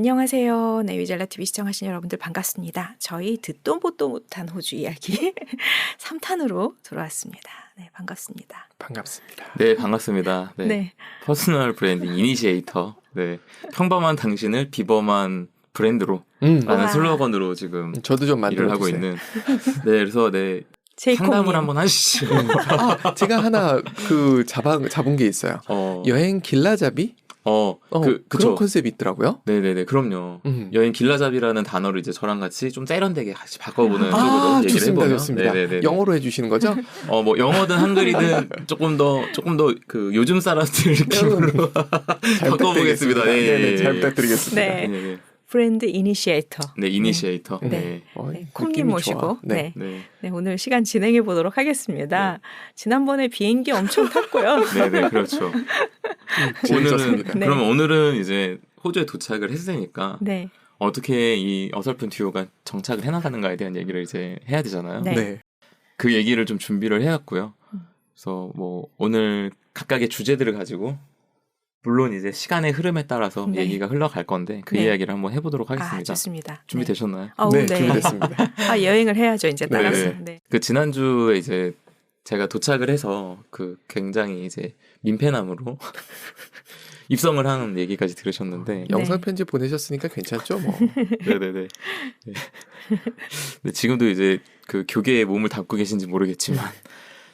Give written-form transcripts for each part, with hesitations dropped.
안녕하세요. 네, 위잘라 TV 시청하신 여러분들 반갑습니다. 저희 듣도 보도 못한 호주 이야기 3탄으로 돌아왔습니다. 네, 반갑습니다. 반갑습니다. 네, 반갑습니다. 네. 네. 퍼스널 브랜딩 이니시에이터. 네. 평범한 당신을 비범한 브랜드로 라는 와. 슬로건으로 지금 저도 좀 일을 하고 만들어주세요. 있는. 네, 그래서 네. 상담을 한번 하시죠. 제가 하나 잡은 게 있어요. 여행 길라잡이? 그쵸. 그런 컨셉이 있더라고요. 네네네, 그럼요. 여행 길라잡이라는 단어를 이제 저랑 같이 좀 세련되게 같이 바꿔보는 쪽으로 얘기를 좋습니다, 해보면. 좋습니다. 네네네. 영어로 해주시는 거죠? 뭐 영어든 한글이든 조금 더 그 요즘 사람들 느낌으로 바꿔보겠습니다. 네, 잘 부탁드리겠습니다. 네. 네네. 브랜드 이니시에이터. 네, 이니시에이터. 네. 네. 네, 콤님 모시고 네. 네, 오늘 시간 진행해 보도록 하겠습니다. 네. 지난번에 비행기 엄청 탔고요. 네네, 그렇죠. 재밌었습니다. 네. 그러면 오늘은 이제 호주에 도착을 했으니까 네. 어떻게 이 어설픈 듀오가 정착을 해나가는가에 대한 얘기를 이제 해야 되잖아요. 네. 네. 그 얘기를 좀 준비를 해왔고요. 그래서 뭐 오늘 각각의 주제들을 가지고 물론 이제 시간의 흐름에 따라서 네. 얘기가 흘러갈 건데 그 네. 이야기를 한번 해보도록 하겠습니다. 좋습니다. 준비되셨나요? 네, 준비됐습니다. 여행을 해야죠, 이제 따라서. 네. 네. 그 지난주에 이제 제가 도착을 해서 그 굉장히 이제 민폐남으로 입성을 하는 얘기까지 들으셨는데 영상 편집 보내셨으니까 괜찮죠, 뭐. 네네네. 네. 근데 지금도 이제 그 교계에 몸을 담고 계신지 모르겠지만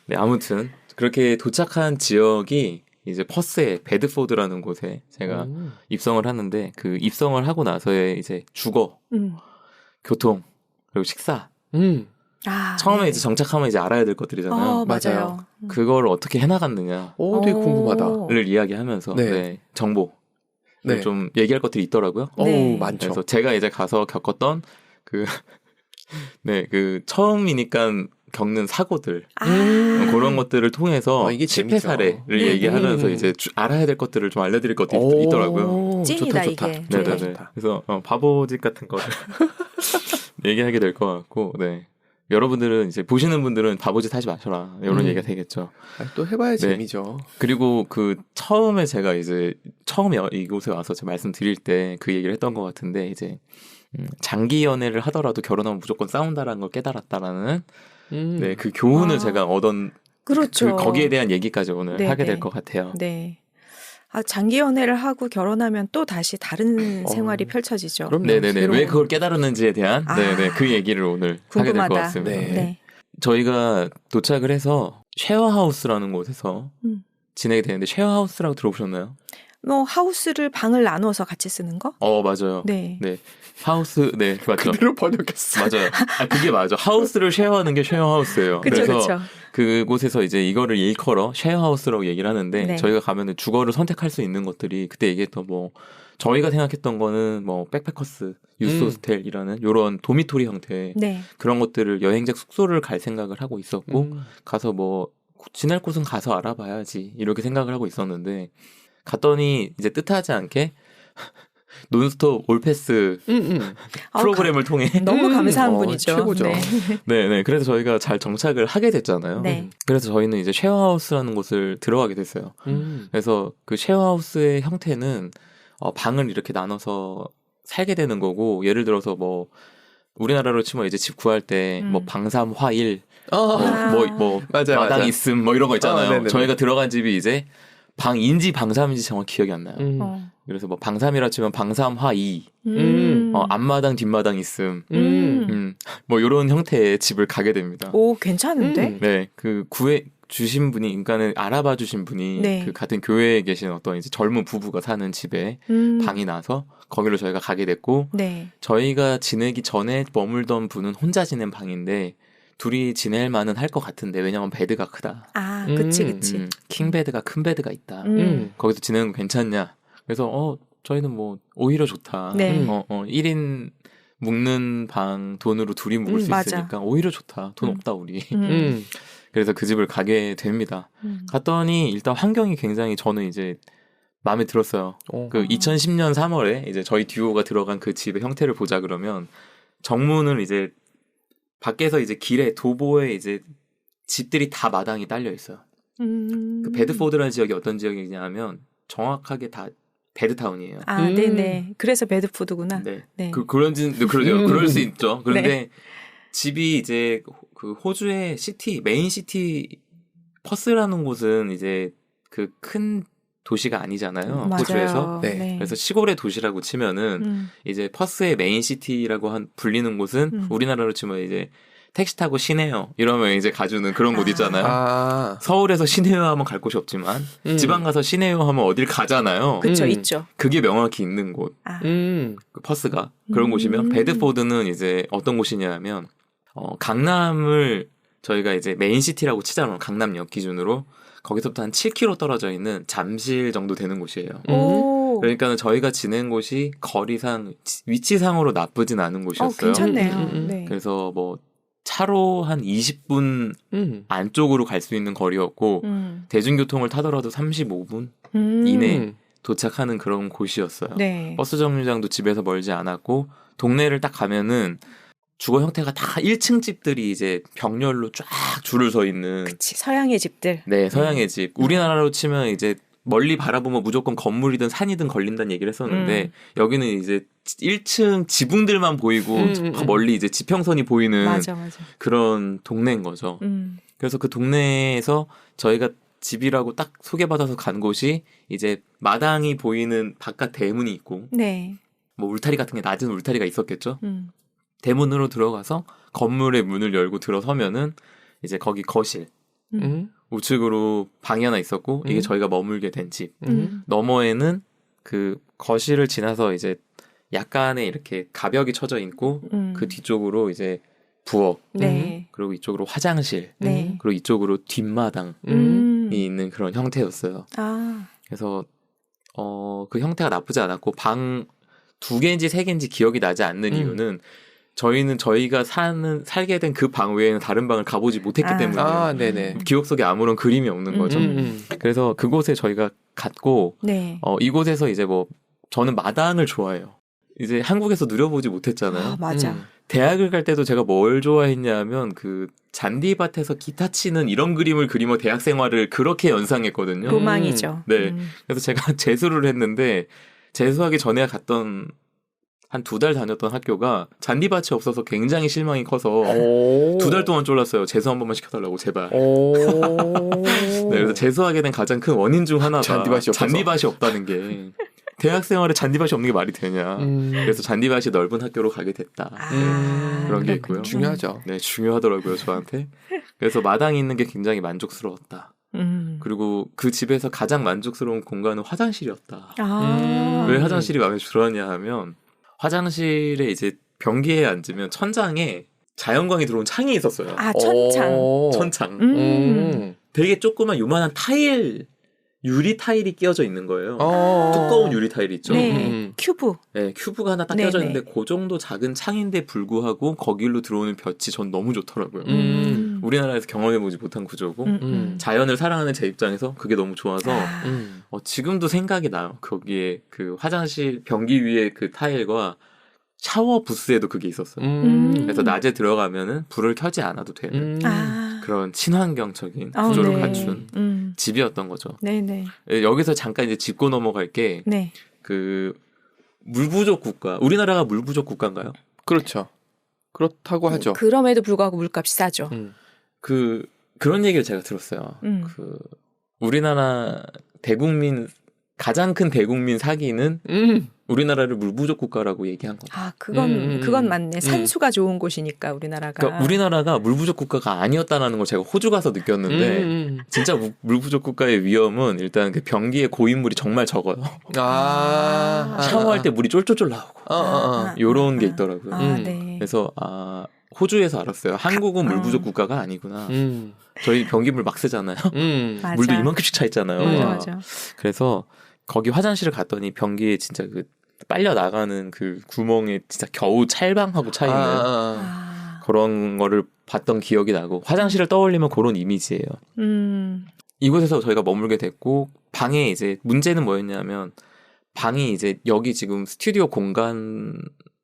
네, 아무튼 그렇게 도착한 지역이 이제 퍼스의 베드포드라는 곳에 제가 입성을 하는데 그 입성을 하고 나서의 이제 주거, 교통 그리고 식사 처음에 네. 이제 정착하면 이제 알아야 될 것들이잖아요. 맞아요. 그걸 어떻게 해나갔느냐를 되게 궁금하다. 이야기하면서 네. 네, 정보 네. 좀 얘기할 것들이 있더라고요. 네. 많죠. 그래서 제가 이제 가서 겪었던 그 처음이니까 겪는 사고들 그런 것들을 통해서 이게 실패 재밌죠. 사례를 얘기하면서 이제 알아야 될 것들을 좀 알려드릴 것들이 있더라고요. 찐이다, 좋다. 이게. 네네네. 좋다. 그래서 바보짓 같은 거를 얘기하게 될 것 같고, 네. 여러분들은 이제 보시는 분들은 바보짓 하지 마셔라 이런 얘기가 되겠죠. 또 해봐야 네. 재미죠. 그리고 그 처음에 제가 이제 처음에 이곳에 와서 제가 말씀드릴 때 그 얘기를 했던 것 같은데 이제 장기 연애를 하더라도 결혼하면 무조건 싸운다라는 걸 깨달았다라는 네, 그 교훈을 제가 얻은 그렇죠. 거기에 대한 얘기까지 오늘 네, 하게 네. 될 것 같아요. 네. 장기 연애를 하고 결혼하면 또 다시 다른 생활이 펼쳐지죠. 그럼요. 네네네. 새로운- 왜 그걸 깨달았는지에 대한 네네 그 얘기를 오늘 하게 될 것 궁금하다. 같습니다. 네. 네. 저희가 도착을 해서 쉐어하우스라는 곳에서 지내게 되는데 쉐어하우스라고 들어보셨나요? 뭐 하우스를 방을 나누어서 같이 쓰는 거? 맞아요. 네. 네. 하우스 네 맞죠. 그대로 번역했어. 맞아요. 그게 맞아. 하우스를 쉐어하는 게 쉐어하우스예요. 그쵸, 그래서 그쵸. 그곳에서 이제 이거를 일컬어 쉐어하우스라고 얘기를 하는데 네. 저희가 가면은 주거를 선택할 수 있는 것들이 그때 얘기했던 뭐 저희가 생각했던 거는 뭐 백패커스, 유스 호스텔이라는 이런 도미토리 형태 네. 그런 것들을 여행자 숙소를 갈 생각을 하고 있었고 가서 뭐 지낼 곳은 가서 알아봐야지 이렇게 생각을 하고 있었는데 갔더니 이제 뜻하지 않게 논스톱 올패스 프로그램을 통해 너무 감사한 분이죠. 최고죠. 네. 네네 그래서 저희가 잘 정착을 하게 됐잖아요. 네. 그래서 저희는 이제 쉐어하우스라는 곳을 들어가게 됐어요. 그래서 그 쉐어하우스의 형태는 방을 이렇게 나눠서 살게 되는 거고 예를 들어서 뭐 우리나라로 치면 이제 집 구할 때 뭐 방삼화일 뭐 맞아요, 마당 맞아. 있음 뭐 이런 거 있잖아요. 네네네. 저희가 들어간 집이 이제 방인지 방삼인지 정확히 기억이 안 나요. 그래서 뭐 방삼이라 치면 방삼화이 앞마당 뒷마당 있음 뭐 이런 형태의 집을 가게 됩니다. 오, 괜찮은데? 네, 그 구해 주신 분이 그러니까는 알아봐 주신 분이 네. 그 같은 교회에 계신 어떤 이제 젊은 부부가 사는 집에 방이 나서 거기로 저희가 가게 됐고 네. 저희가 지내기 전에 머물던 분은 혼자 지낸 방인데 둘이 지낼 만은 할 것 같은데 왜냐면 베드가 크다. 그치. 킹 베드가 큰 베드가 있다. 거기서 지내는 거 괜찮냐? 그래서 저희는 뭐 오히려 좋다. 네. 1인 묵는 방 돈으로 둘이 묵을 수 맞아. 있으니까 오히려 좋다. 돈 없다 우리. 음. 그래서 그 집을 가게 됩니다. 갔더니 일단 환경이 굉장히 저는 이제 마음에 들었어요. 그 2010년 3월에 이제 저희 듀오가 들어간 그 집의 형태를 보자 그러면 정문을 이제 밖에서 이제 길에 도보에 이제 집들이 다 마당이 딸려 있어요. 그 베드포드라는 지역이 어떤 지역이냐면 정확하게 다 베드타운이에요. 네네. 그래서 배드푸드구나. 네. 네. 그런지 그러죠. 그럴 수 있죠. 그런데 집이 이제 그 호주의 메인 시티 퍼스라는 곳은 이제 그 큰 도시가 아니잖아요. 맞아요. 호주에서. 네. 그래서 시골의 도시라고 치면은 이제 퍼스의 메인 시티라고 불리는 곳은 우리나라로 치면 이제 택시 타고 시내요 이러면 이제 가주는 그런 곳 있잖아요. 서울에서 시내요 하면 갈 곳이 없지만 지방 가서 시내요 하면 어딜 가잖아요. 그렇죠, 있죠. 그게 명확히 있는 곳. 그 퍼스가 그런 곳이면 베드포드는 이제 어떤 곳이냐면 강남을 저희가 이제 메인 시티라고 치잖아요. 강남역 기준으로 거기서부터 한 7km 떨어져 있는 잠실 정도 되는 곳이에요. 그러니까 저희가 지낸 곳이 거리상 위치상으로 나쁘진 않은 곳이었어요. 괜찮네요. 네. 그래서 뭐 차로 한 20분 안쪽으로 갈 수 있는 거리였고 대중교통을 타더라도 35분 이내 도착하는 그런 곳이었어요. 네. 버스 정류장도 집에서 멀지 않았고 동네를 딱 가면은 주거 형태가 다 1층 집들이 이제 벽렬로 쫙 줄을 서 있는. 그치, 서양의 집들. 네, 서양의 집. 우리나라로 치면 이제 멀리 바라보면 무조건 건물이든 산이든 걸린다는 얘기를 했었는데 여기는 이제 1층 지붕들만 보이고 멀리 이제 지평선이 보이는 맞아. 그런 동네인 거죠. 그래서 그 동네에서 저희가 집이라고 딱 소개받아서 간 곳이 이제 마당이 보이는 바깥 대문이 있고 네. 뭐 울타리 같은 게 낮은 울타리가 있었겠죠. 대문으로 들어가서 건물의 문을 열고 들어서면은 이제 거기 거실 우측으로 방이 하나 있었고 이게 저희가 머물게 된 집. 너머에는 그 거실을 지나서 이제 약간의 이렇게 가벽이 쳐져 있고 그 뒤쪽으로 이제 부엌 네. 그리고 이쪽으로 화장실 네. 그리고 이쪽으로 뒷마당이 있는 그런 형태였어요. 그래서 그 형태가 나쁘지 않았고 방 2개인지 3개인지 기억이 나지 않는 이유는 저희는 저희가 살게 된 그 방 외에는 다른 방을 가보지 못했기 때문에 네네. 기억 속에 아무런 그림이 없는 거죠. 그래서 그곳에 저희가 갔고 네. 이곳에서 이제 뭐 저는 마당을 좋아해요. 이제 한국에서 누려보지 못했잖아요. 맞아. 대학을 갈 때도 제가 뭘 좋아했냐면 그 잔디밭에서 기타 치는 이런 그림을 그리며 대학 생활을 그렇게 연상했거든요. 로망이죠. 네. 그래서 제가 재수를 했는데 재수하기 전에 갔던 한 2달 다녔던 학교가 잔디밭이 없어서 굉장히 실망이 커서 2달 동안 쫄랐어요. 재수 한 번만 시켜달라고 제발. 네, 그래서 재수하게 된 가장 큰 원인 중 하나가 잔디밭이 없다는 게 대학 생활에 잔디밭이 없는 게 말이 되냐. 그래서 잔디밭이 넓은 학교로 가게 됐다. 그런 게 있고요. 중요하죠. 네, 중요하더라고요 저한테. 그래서 마당이 있는 게 굉장히 만족스러웠다. 그리고 그 집에서 가장 만족스러운 공간은 화장실이었다. 왜 화장실이 마음에 들었냐 하면 화장실에 이제 변기에 앉으면 천장에 자연광이 들어온 창이 있었어요. 천창. 되게 조그만 요만한 유리 타일이 끼워져 있는 거예요. 두꺼운 유리 타일 있죠. 네. 큐브. 네, 큐브가 하나 딱 끼워져 있는데 그 정도 작은 창인데 불구하고 거길로 들어오는 볕이 전 너무 좋더라고요. 우리나라에서 경험해보지 못한 구조고 자연을 사랑하는 제 입장에서 그게 너무 좋아서 지금도 생각이 나요. 거기에 그 화장실 변기 위에 그 타일과 샤워 부스에도 그게 있었어요. 그래서 낮에 들어가면은 불을 켜지 않아도 되는 그런 친환경적인 구조를 갖춘 집이었던 거죠. 네네. 여기서 잠깐 이제 짚고 넘어갈 게 그 물부족 국가. 우리나라가 물부족 국가인가요? 그렇죠. 그렇다고 하죠. 그럼에도 불구하고 물값이 싸죠. 그런 얘기를 제가 들었어요. 그 우리나라 가장 큰 대국민 사기는 우리나라를 물부족 국가라고 얘기한 거다. 그건 맞네. 산수가 좋은 곳이니까 우리나라가. 그러니까 우리나라가 물부족 국가가 아니었다라는 걸 제가 호주 가서 느꼈는데 진짜 물부족 국가의 위험은 일단 그 변기에 고인물이 정말 적어요. 샤워할 때 물이 쫄쫄쫄 나오고 요런 게 있더라고요. 네. 그래서 호주에서 알았어요. 한국은 물부족 국가가 아니구나. 저희 변기물 막 쓰잖아요. 물도 이만큼씩 차 있잖아요. 맞아. 그래서 거기 화장실을 갔더니 변기에 진짜 그 빨려 나가는 그 구멍에 진짜 겨우 찰방하고 차 있는 그런 거를 봤던 기억이 나고 화장실을 떠올리면 그런 이미지예요. 이곳에서 저희가 머물게 됐고 방에 이제 문제는 뭐였냐면 방이 이제 여기 지금 스튜디오 공간처럼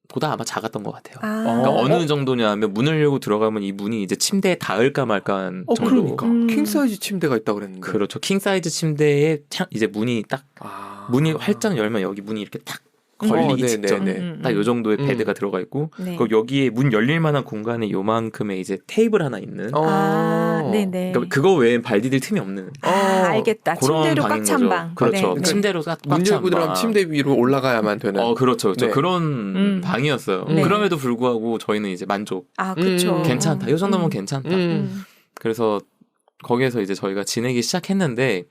보다 아마 작았던 것 같아요. 아. 그러니까 어느 정도냐면 문을 열고 들어가면 이 문이 이제 침대에 닿을까 말까한 정도. 그러니까 음. 킹 사이즈 침대가 있다고 그랬는데. 그렇죠. 킹 사이즈 침대에 이제 문이 딱 아. 문이 활짝 열면 여기 문이 이렇게 딱 걸리기 네, 직전 네, 네. 딱 요 정도의 베드가 들어가 있고 네. 그 여기에 문 열릴 만한 공간에 요만큼의 이제 테이블 하나 있는. 아, 네네. 그러니까 그거 외엔 발 디딜 틈이 없는 아, 알겠다. 그런 침대로 방인 꽉 찬 거죠. 방. 그렇죠. 네. 침대로 꽉 문 찬 열고 들어가면 방. 침대 위로 올라가야만 되는. 그렇죠. 네. 그런 방이었어요. 네. 그럼에도 불구하고 저희는 이제 만족. 아, 그렇죠. 괜찮다. 이 정도면 괜찮다. 그래서 거기에서 이제 저희가 지내기 시작했는데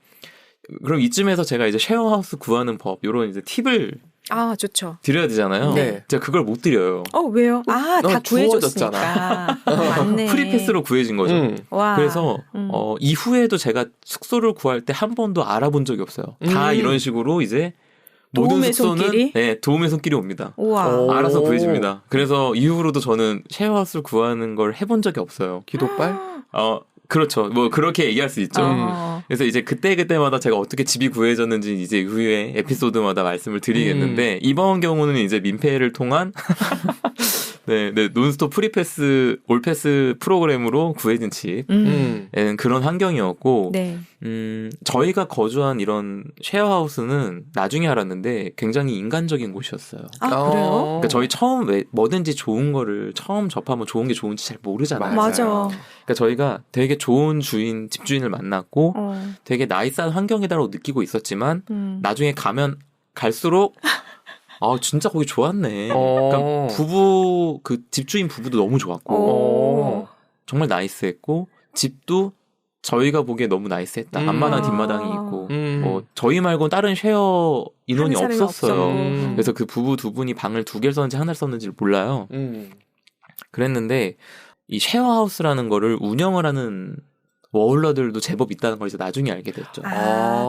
그럼 이쯤에서 제가 이제 쉐어하우스 구하는 법 요런 이제 팁을 아, 좋죠. 드려야 되잖아요. 네. 제가 그걸 못 드려요. 왜요? 아, 다 주워졌잖아. 구해줬으니까. 맞네. 프리패스로 구해진 거죠. 와. 그래서 음. 이후에도 제가 숙소를 구할 때 한 번도 알아본 적이 없어요. 다 이런 식으로 이제 모든 도움의 숙소는 손길이? 네, 도움의 손길이 옵니다. 우와. 오. 알아서 구해줍니다. 그래서 이후로도 저는 쉐어하우스를 구하는 걸 해본 적이 없어요. 기도빨? 그렇죠. 뭐 그렇게 얘기할 수 있죠. 어. 그래서 이제 그때마다 제가 어떻게 집이 구해졌는지 이제 이후에 에피소드마다 말씀을 드리겠는데 이번 경우는 이제 민폐를 통한 네, 논스톱 프리패스 올패스 프로그램으로 구해진 집에는 그런 환경이었고 네. 저희가 거주한 이런 쉐어하우스는 나중에 알았는데 굉장히 인간적인 곳이었어요. 아, 그래요? 그러니까 저희 처음 뭐든지 좋은 거를 처음 접하면 좋은 게 좋은지 잘 모르잖아요. 맞아. 그러니까 저희가 되게 좋은 집주인을 만났고 어. 되게 나이스한 환경이다라고 느끼고 있었지만 나중에 가면 갈수록 진짜 거기 좋았네. 그러니까 그 집주인 부부도 너무 좋았고 오. 정말 나이스했고 집도 저희가 보기에 너무 나이스했다. 앞마당 뒷마당이 있고 뭐 저희 말고 다른 쉐어 인원이 하는 사람이 없었어요. 없었고. 그래서 그 부부 두 분이 방을 2개를 썼는지 하나를 썼는지 몰라요. 그랬는데 이 쉐어하우스라는 거를 운영을 하는 워홀러들도 제법 있다는 걸 이제 나중에 알게 됐죠.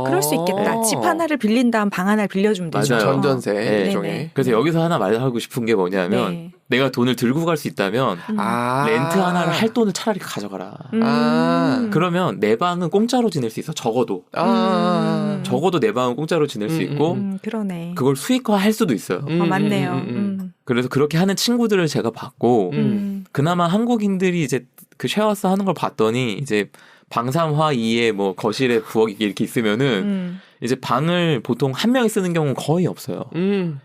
그럴 수 있겠다. 집 하나를 빌린 다음 방 하나를 빌려주면 되죠. 맞아요. 전전세 네. 일종의. 네네. 그래서 여기서 하나 말하고 싶은 게 뭐냐면 네. 내가 돈을 들고 갈 수 있다면 렌트 하나를 할 돈을 차라리 가져가라. 그러면 내 방은 공짜로 지낼 수 있어. 적어도. 적어도 내 방은 공짜로 지낼 수 있고 그러네. 그걸 수익화할 수도 있어요. 맞네요. 그래서 그렇게 하는 친구들을 제가 봤고 그나마 한국인들이 이제 그 쉐어하우스 하는 걸 봤더니 이제 방 3화 2에 뭐 거실에 부엌이 이렇게 있으면은 이제 방을 보통 한 명이 쓰는 경우는 거의 없어요.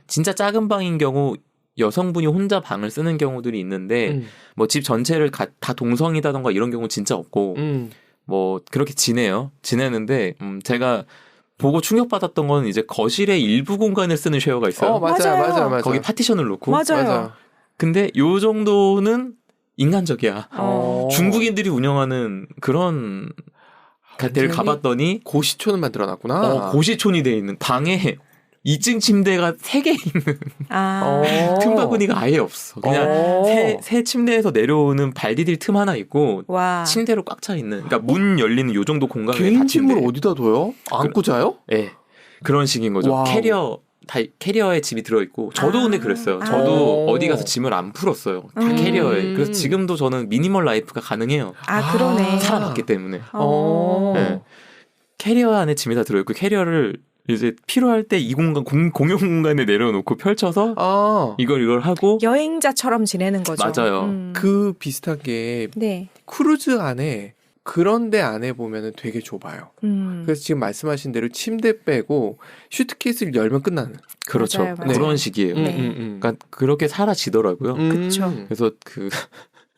진짜 작은 방인 경우 여성분이 혼자 방을 쓰는 경우들이 있는데 뭐 집 전체를 다 동성이다던가 이런 경우 진짜 없고 뭐 그렇게 지내는데 제가 보고 충격받았던 건 이제 거실의 일부 공간을 쓰는 쉐어가 있어요. 맞아요. 거기 파티션을 놓고. 맞아요. 근데 요 정도는 인간적이야. 어. 중국인들이 운영하는 그런 데를 가봤더니 고시촌을 만들어놨구나. 고시촌이 돼 있는 방에 2층 침대가 3개 있는 틈바구니가 아예 없어. 그냥 새 침대에서 내려오는 발 디딜 틈 하나 있고 와. 침대로 꽉 차 있는. 그러니까 문 열리는 요 정도 공간에 개인 짐을 어디다 둬요? 안고 자요? 네. 그런 식인 거죠. 와우. 캐리어에 집이 들어있고 저도 근데 그랬어요. 저도 어디 가서 짐을 안 풀었어요. 다 캐리어에. 그래서 지금도 저는 미니멀 라이프가 가능해요. 그러네. 살아봤기 때문에. 어. 네. 캐리어 안에 짐이 다 들어있고 캐리어를 이제 필요할 때 이 공간 공용 공간에 내려놓고 펼쳐서 이걸 하고 여행자처럼 지내는 거죠. 맞아요. 그 비슷한 게 네. 크루즈 안에 그런 데 안에 보면은 되게 좁아요. 그래서 지금 말씀하신 대로 침대 빼고 슈트케이스를 열면 끝나는. 그렇죠. 맞아요, 맞아요. 그런 식이에요. 네. 그러니까 그렇게 사라지더라고요. 그쵸. 그래서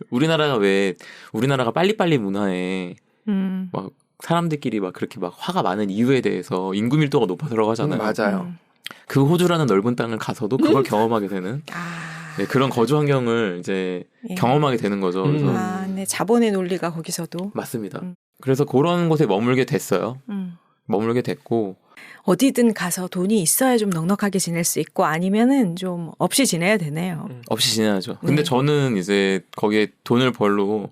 우리나라가 빨리빨리 문화에 막 사람들끼리 막 그렇게 막 화가 많은 이유에 대해서 인구 밀도가 높아서라고 하잖아요. 맞아요. 그 호주라는 넓은 땅을 가서도 그걸 경험하게 되는 네, 그런 거주 환경을 이제 예. 경험하게 되는 거죠. 그래서 네. 자본의 논리가 거기서도. 맞습니다. 그래서 그런 곳에 머물게 됐어요. 음. 머물게 됐고 어디든 가서 돈이 있어야 좀 넉넉하게 지낼 수 있고 아니면은 좀 없이 지내야 되네요. 없이 지내야죠. 근데 네. 저는 이제 거기에 돈을 벌러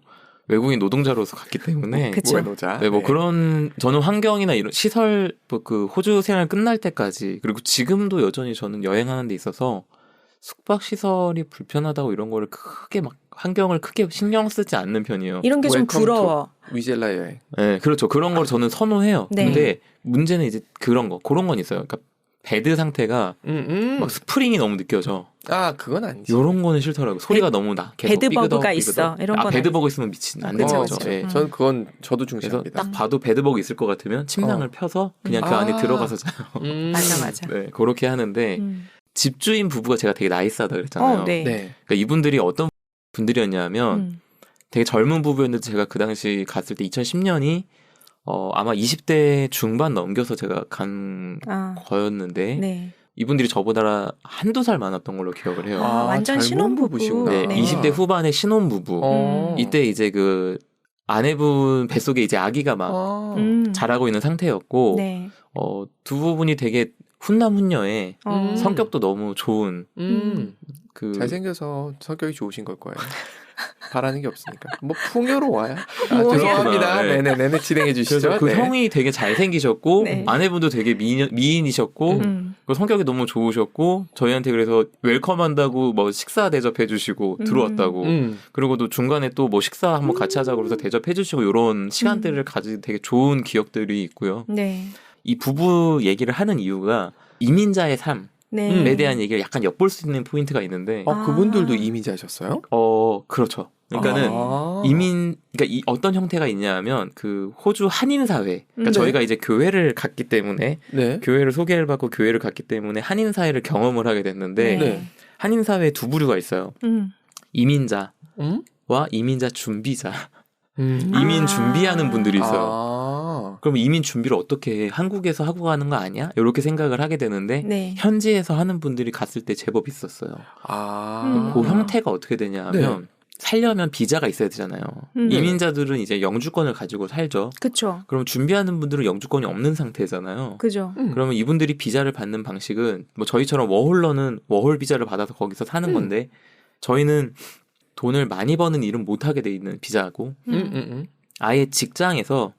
외국인 노동자로서 갔기 때문에 그쵸. 무해노자. 네, 뭐 그런 저는 환경이나 이런 시설 그 호주 생활 끝날 때까지 그리고 지금도 여전히 저는 여행하는 데 있어서 숙박 시설이 불편하다고 이런 거를 크게 막 환경을 크게 신경 쓰지 않는 편이에요. 이런 게 좀 웰컴 부러워. 위젤라 여행. 네, 그렇죠. 그런 걸 저는 선호해요. 네. 근데 문제는 이제 그런 건 있어요. 그러니까 베드 상태가 막 스프링이 너무 느껴져. 아, 그건 아니지. 요런 거는 싫더라고요. 소리가 너무 나. 계속 배드버그가 삐그덕, 있어. 삐그덕. 이런 건 배드버그 있으면 미친. 안 되는 그쵸, 거죠. 그쵸. 예. 저는 그건 저도 그래서 중시합니다. 딱 봐도 배드버그 있을 것 같으면 침낭을 펴서 그냥 그 안에 들어가서 자요. 맞아. 네, 그렇게 하는데 집주인 부부가 제가 되게 나이스하다 그랬잖아요. 네. 네. 그러니까 이분들이 어떤 분들이었냐면 되게 젊은 부부였는데 제가 그 당시 갔을 때 2010년이 아마 20대 중반 넘겨서 제가 간 거였는데 네. 이분들이 저보다 한두 살 많았던 걸로 기억을 해요. 완전 젊은 신혼부부. 부부시구나. 네, 네. 20대 후반의 신혼부부. 이때 이제 그 아내분 뱃속에 이제 아기가 막 자라고 있는 상태였고 네. 두 부분이 되게 훈남훈녀에 어. 성격도 너무 좋은 그 잘생겨서 성격이 좋으신 걸 거예요. 바라는 게 없으니까. 뭐 풍요로워요. 뭐야. 죄송합니다. 네. 네네네 진행해 주시죠. 그래서 그 네. 형이 되게 잘생기셨고 네. 아내분도 되게 미인이셨고 그 성격이 너무 좋으셨고 저희한테 그래서 웰컴한다고 뭐 식사 대접해 주시고 들어왔다고 그리고 또 중간에 또 뭐 식사 한번 같이 하자고 그래서 대접해 주시고 이런 시간대를 가진 되게 좋은 기억들이 있고요. 네. 이 부부 얘기를 하는 이유가 이민자의 삶에 네. 대한 얘기를 약간 엿볼 수 있는 포인트가 있는데 그분들도 이민자셨어요? 그렇죠. 그러니까는 그러니까 어떤 형태가 있냐면 그 호주 한인 사회. 그러니까 네. 저희가 이제 교회를 갔기 때문에 네. 교회를 소개를 받고 교회를 갔기 때문에 한인 사회를 경험을 하게 됐는데 네. 한인 사회에 두 부류가 있어요. 이민자와 음? 이민자 준비자. 이민 준비하는 분들이 있어요. 그럼 이민 준비를 어떻게 해? 한국에서 하고 가는 거 아니야? 이렇게 생각을 하게 되는데 네. 현지에서 하는 분들이 갔을 때 제법 있었어요. 그 형태가 어떻게 되냐 하면 살려면 비자가 있어야 되잖아요. 이민자들은 이제 영주권을 가지고 살죠. 그렇죠. 그럼 준비하는 분들은 영주권이 없는 상태잖아요. 그죠. 그러면 이분들이 비자를 받는 방식은 뭐 저희처럼 워홀러는 워홀 비자를 받아서 거기서 사는 건데 저희는 돈을 많이 버는 일은 못 하게 돼 있는 비자고 아예 직장에서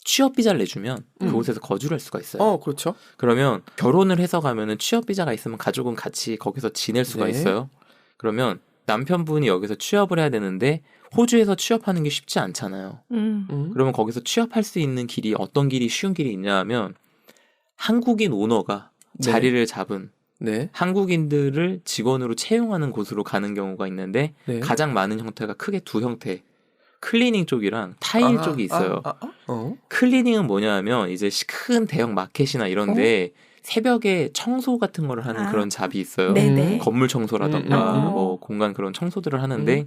취업 비자를 내주면 그곳에서 거주를 할 수가 있어요. 그렇죠. 그러면 결혼을 해서 가면은 취업 비자가 있으면 가족은 같이 거기서 지낼 수가 네. 있어요. 그러면 남편분이 여기서 취업을 해야 되는데 호주에서 취업하는 게 쉽지 않잖아요. 그러면 거기서 취업할 수 있는 길이 어떤 길이 쉬운 길이 있냐 하면 한국인 오너가 네. 자리를 잡은 네. 한국인들을 직원으로 채용하는 곳으로 가는 경우가 있는데 네. 가장 많은 형태가 크게 두 형태. 클리닝 쪽이랑 타일 쪽이 있어요. 클리닝은 뭐냐 하면 이제 큰 대형 마켓이나 이런데 새벽에 청소 같은 거를 하는 그런 잡이 있어요. 네네. 건물 청소라던가 뭐 공간 그런 청소들을 하는데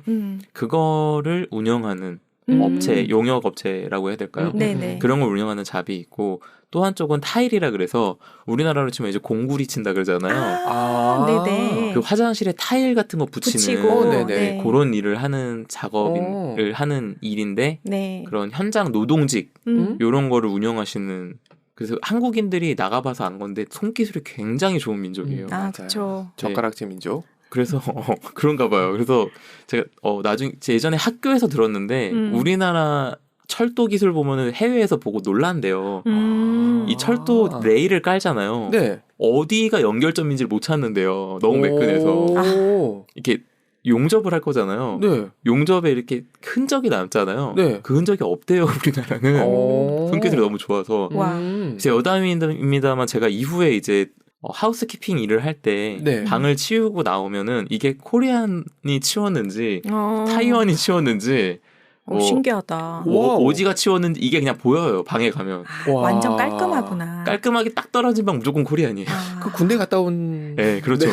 그거를 운영하는 업체, 용역 업체라고 해야 될까요? 네네. 그런 걸 운영하는 잡이 있고 또 한쪽은 타일이라 그래서 우리나라로 치면 이제 공구리 친다 그러잖아요. 네네. 그 화장실에 타일 같은 거 붙이는 붙이고, 네네. 네. 그런 일을 하는 작업을 하는 일인데 네. 그런 현장 노동직 요런 거를 운영하시는 그래서 한국인들이 나가봐서 안 건데 손기술이 굉장히 좋은 민족이에요. 그렇죠. 젓가락질 민족. 그래서 그런가 봐요. 그래서 제가 나중에 예전에 학교에서 들었는데 우리나라 철도 기술 보면은 해외에서 보고 놀란대요. 이 철도 레일을 깔잖아요. 네. 어디가 연결점인지를 못 찾는데요. 너무 매끈해서 이렇게 용접을 할 거잖아요. 네. 용접에 이렇게 흔적이 남잖아요. 네. 그 흔적이 없대요. 우리나라는 손기술이 너무 좋아서. 와. 이제 여담입니다만 제가 이후에 이제 하우스키핑 일을 할 때 네. 방을 치우고 나오면은 이게 코리안이 치웠는지 타이완이 치웠는지 신기하다. 오지가 치웠는지 이게 그냥 보여요. 방에 가면. 완전 깔끔하구나. 깔끔하게 딱 떨어진 방 무조건 코리안이에요. 그 군대 갔다 온. 네, 그렇죠.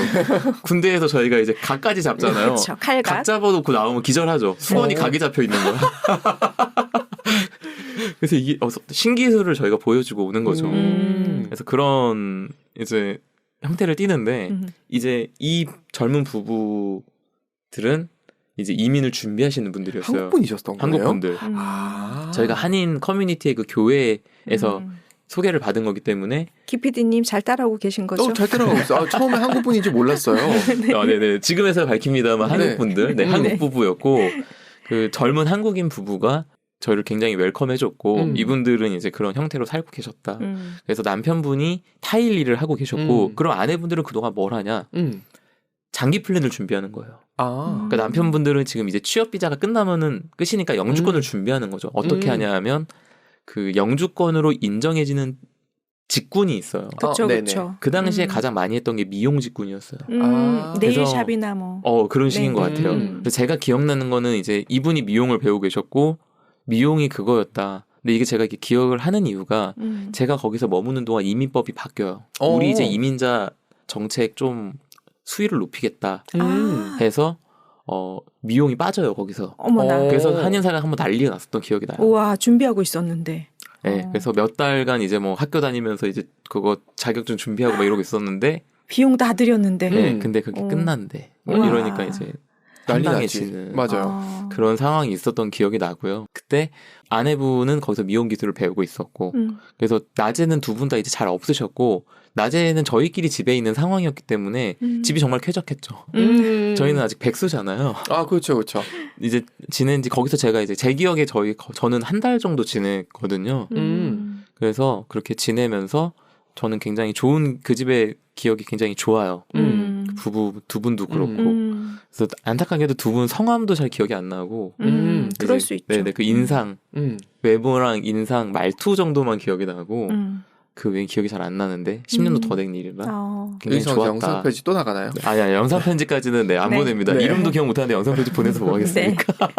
군대에서 저희가 이제 각까지 잡잖아요. 그렇죠. 칼각. 각 잡아놓고 나오면 기절하죠. 수건이 각이 잡혀 있는 거야. 그래서 이게 신기술을 저희가 보여주고 오는 거죠. 그래서 그런 이제 형태를 띠는데 이제 이 젊은 부부들은 이제 이민을 준비하시는 분들이었어요. 한국분이셨던 거예요? 한국분들. 저희가 한인 커뮤니티의 그 교회에서 소개를 받은 거기 때문에 기피디님 잘 따라오고 계신 거죠? 잘 따라가고 있어요. 처음에 한국분인지 몰랐어요. 네네. 지금에서 밝힙니다만 한국분들, 네, 한국 네. 부부였고 그 젊은 한국인 부부가 저희를 굉장히 웰컴해줬고 이분들은 이제 그런 형태로 살고 계셨다. 그래서 남편분이 타일 일을 하고 계셨고 그럼 아내분들은 그동안 뭘 하냐? 장기 플랜을 준비하는 거예요. 그러니까 남편분들은 지금 이제 취업 비자가 끝나면은 끝이니까 영주권을 준비하는 거죠. 어떻게 하냐 하면 그 영주권으로 인정해지는 직군이 있어요. 그렇죠, 네네. 그렇죠. 그 당시에 가장 많이 했던 게 미용 직군이었어요. 네일샵이나 뭐. 그런 식인 것 같아요. 그래서 제가 기억나는 거는 이제 이분이 미용을 배우고 계셨고 미용이 그거였다. 근데 이게 제가 이렇게 기억을 하는 이유가 제가 거기서 머무는 동안 이민법이 바뀌어요. 우리 이제 이민자 정책 좀 수위를 높이겠다 해서 미용이 빠져요 거기서. 어머나. 그래서 한인사가 한번 난리가 났었던 기억이 나요. 우와, 준비하고 있었는데. 네, 그래서 몇 달간 이제 뭐 학교 다니면서 이제 그거 자격증 준비하고 막 이러고 있었는데, 비용 다 들였는데. 네, 근데 그게 끝났는데 우와. 이러니까 이제 난리 황당해지는 나지. 맞아요. 그런 상황이 있었던 기억이 나고요. 그때 아내분은 거기서 미용 기술을 배우고 있었고, 그래서 낮에는 두 분 다 이제 잘 없으셨고, 낮에는 저희끼리 집에 있는 상황이었기 때문에 집이 정말 쾌적했죠. 저희는 아직 백수잖아요. 아, 그렇죠, 그렇죠. 이제 지낸 지 거기서 제가 이제 제 기억에 저는 한 달 정도 지냈거든요. 그래서 그렇게 지내면서 저는 굉장히 좋은 그 집의 기억이 굉장히 좋아요. 부부 두 분도 그렇고. 그래서 안타깝게도 두 분 성함도 잘 기억이 안 나고. 그럴 수 있죠. 네네, 그 인상, 외모랑 인상, 말투 정도만 기억이 나고. 그 외에 기억이 잘 안 나는데 10년도 더 된 일이라 굉장히 여기서 좋았다. 영상 편지 또 나가나요? 아니야, 영상 편지까지는 네, 안 네. 보냅니다. 네. 이름도 기억 못하는데 영상 편지 보내서 뭐 하겠습니까?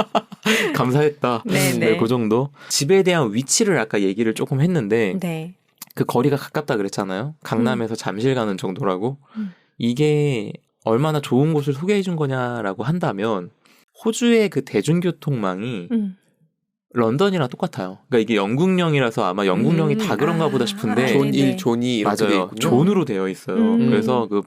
감사했다. 네, 네, 그 정도. 집에 대한 위치를 아까 얘기를 조금 했는데 네. 그 거리가 가깝다 그랬잖아요. 강남에서 잠실 가는 정도라고. 이게 얼마나 좋은 곳을 소개해 준 거냐라고 한다면 호주의 그 대중교통망이 런던이랑 똑같아요. 그러니까 이게 영국령이라서 아마 영국령이 다 그런가 보다 싶은데 존 네네. 1, 존 2 이렇게 돼 맞아요. 있군요. 존으로 되어 있어요. 그래서 그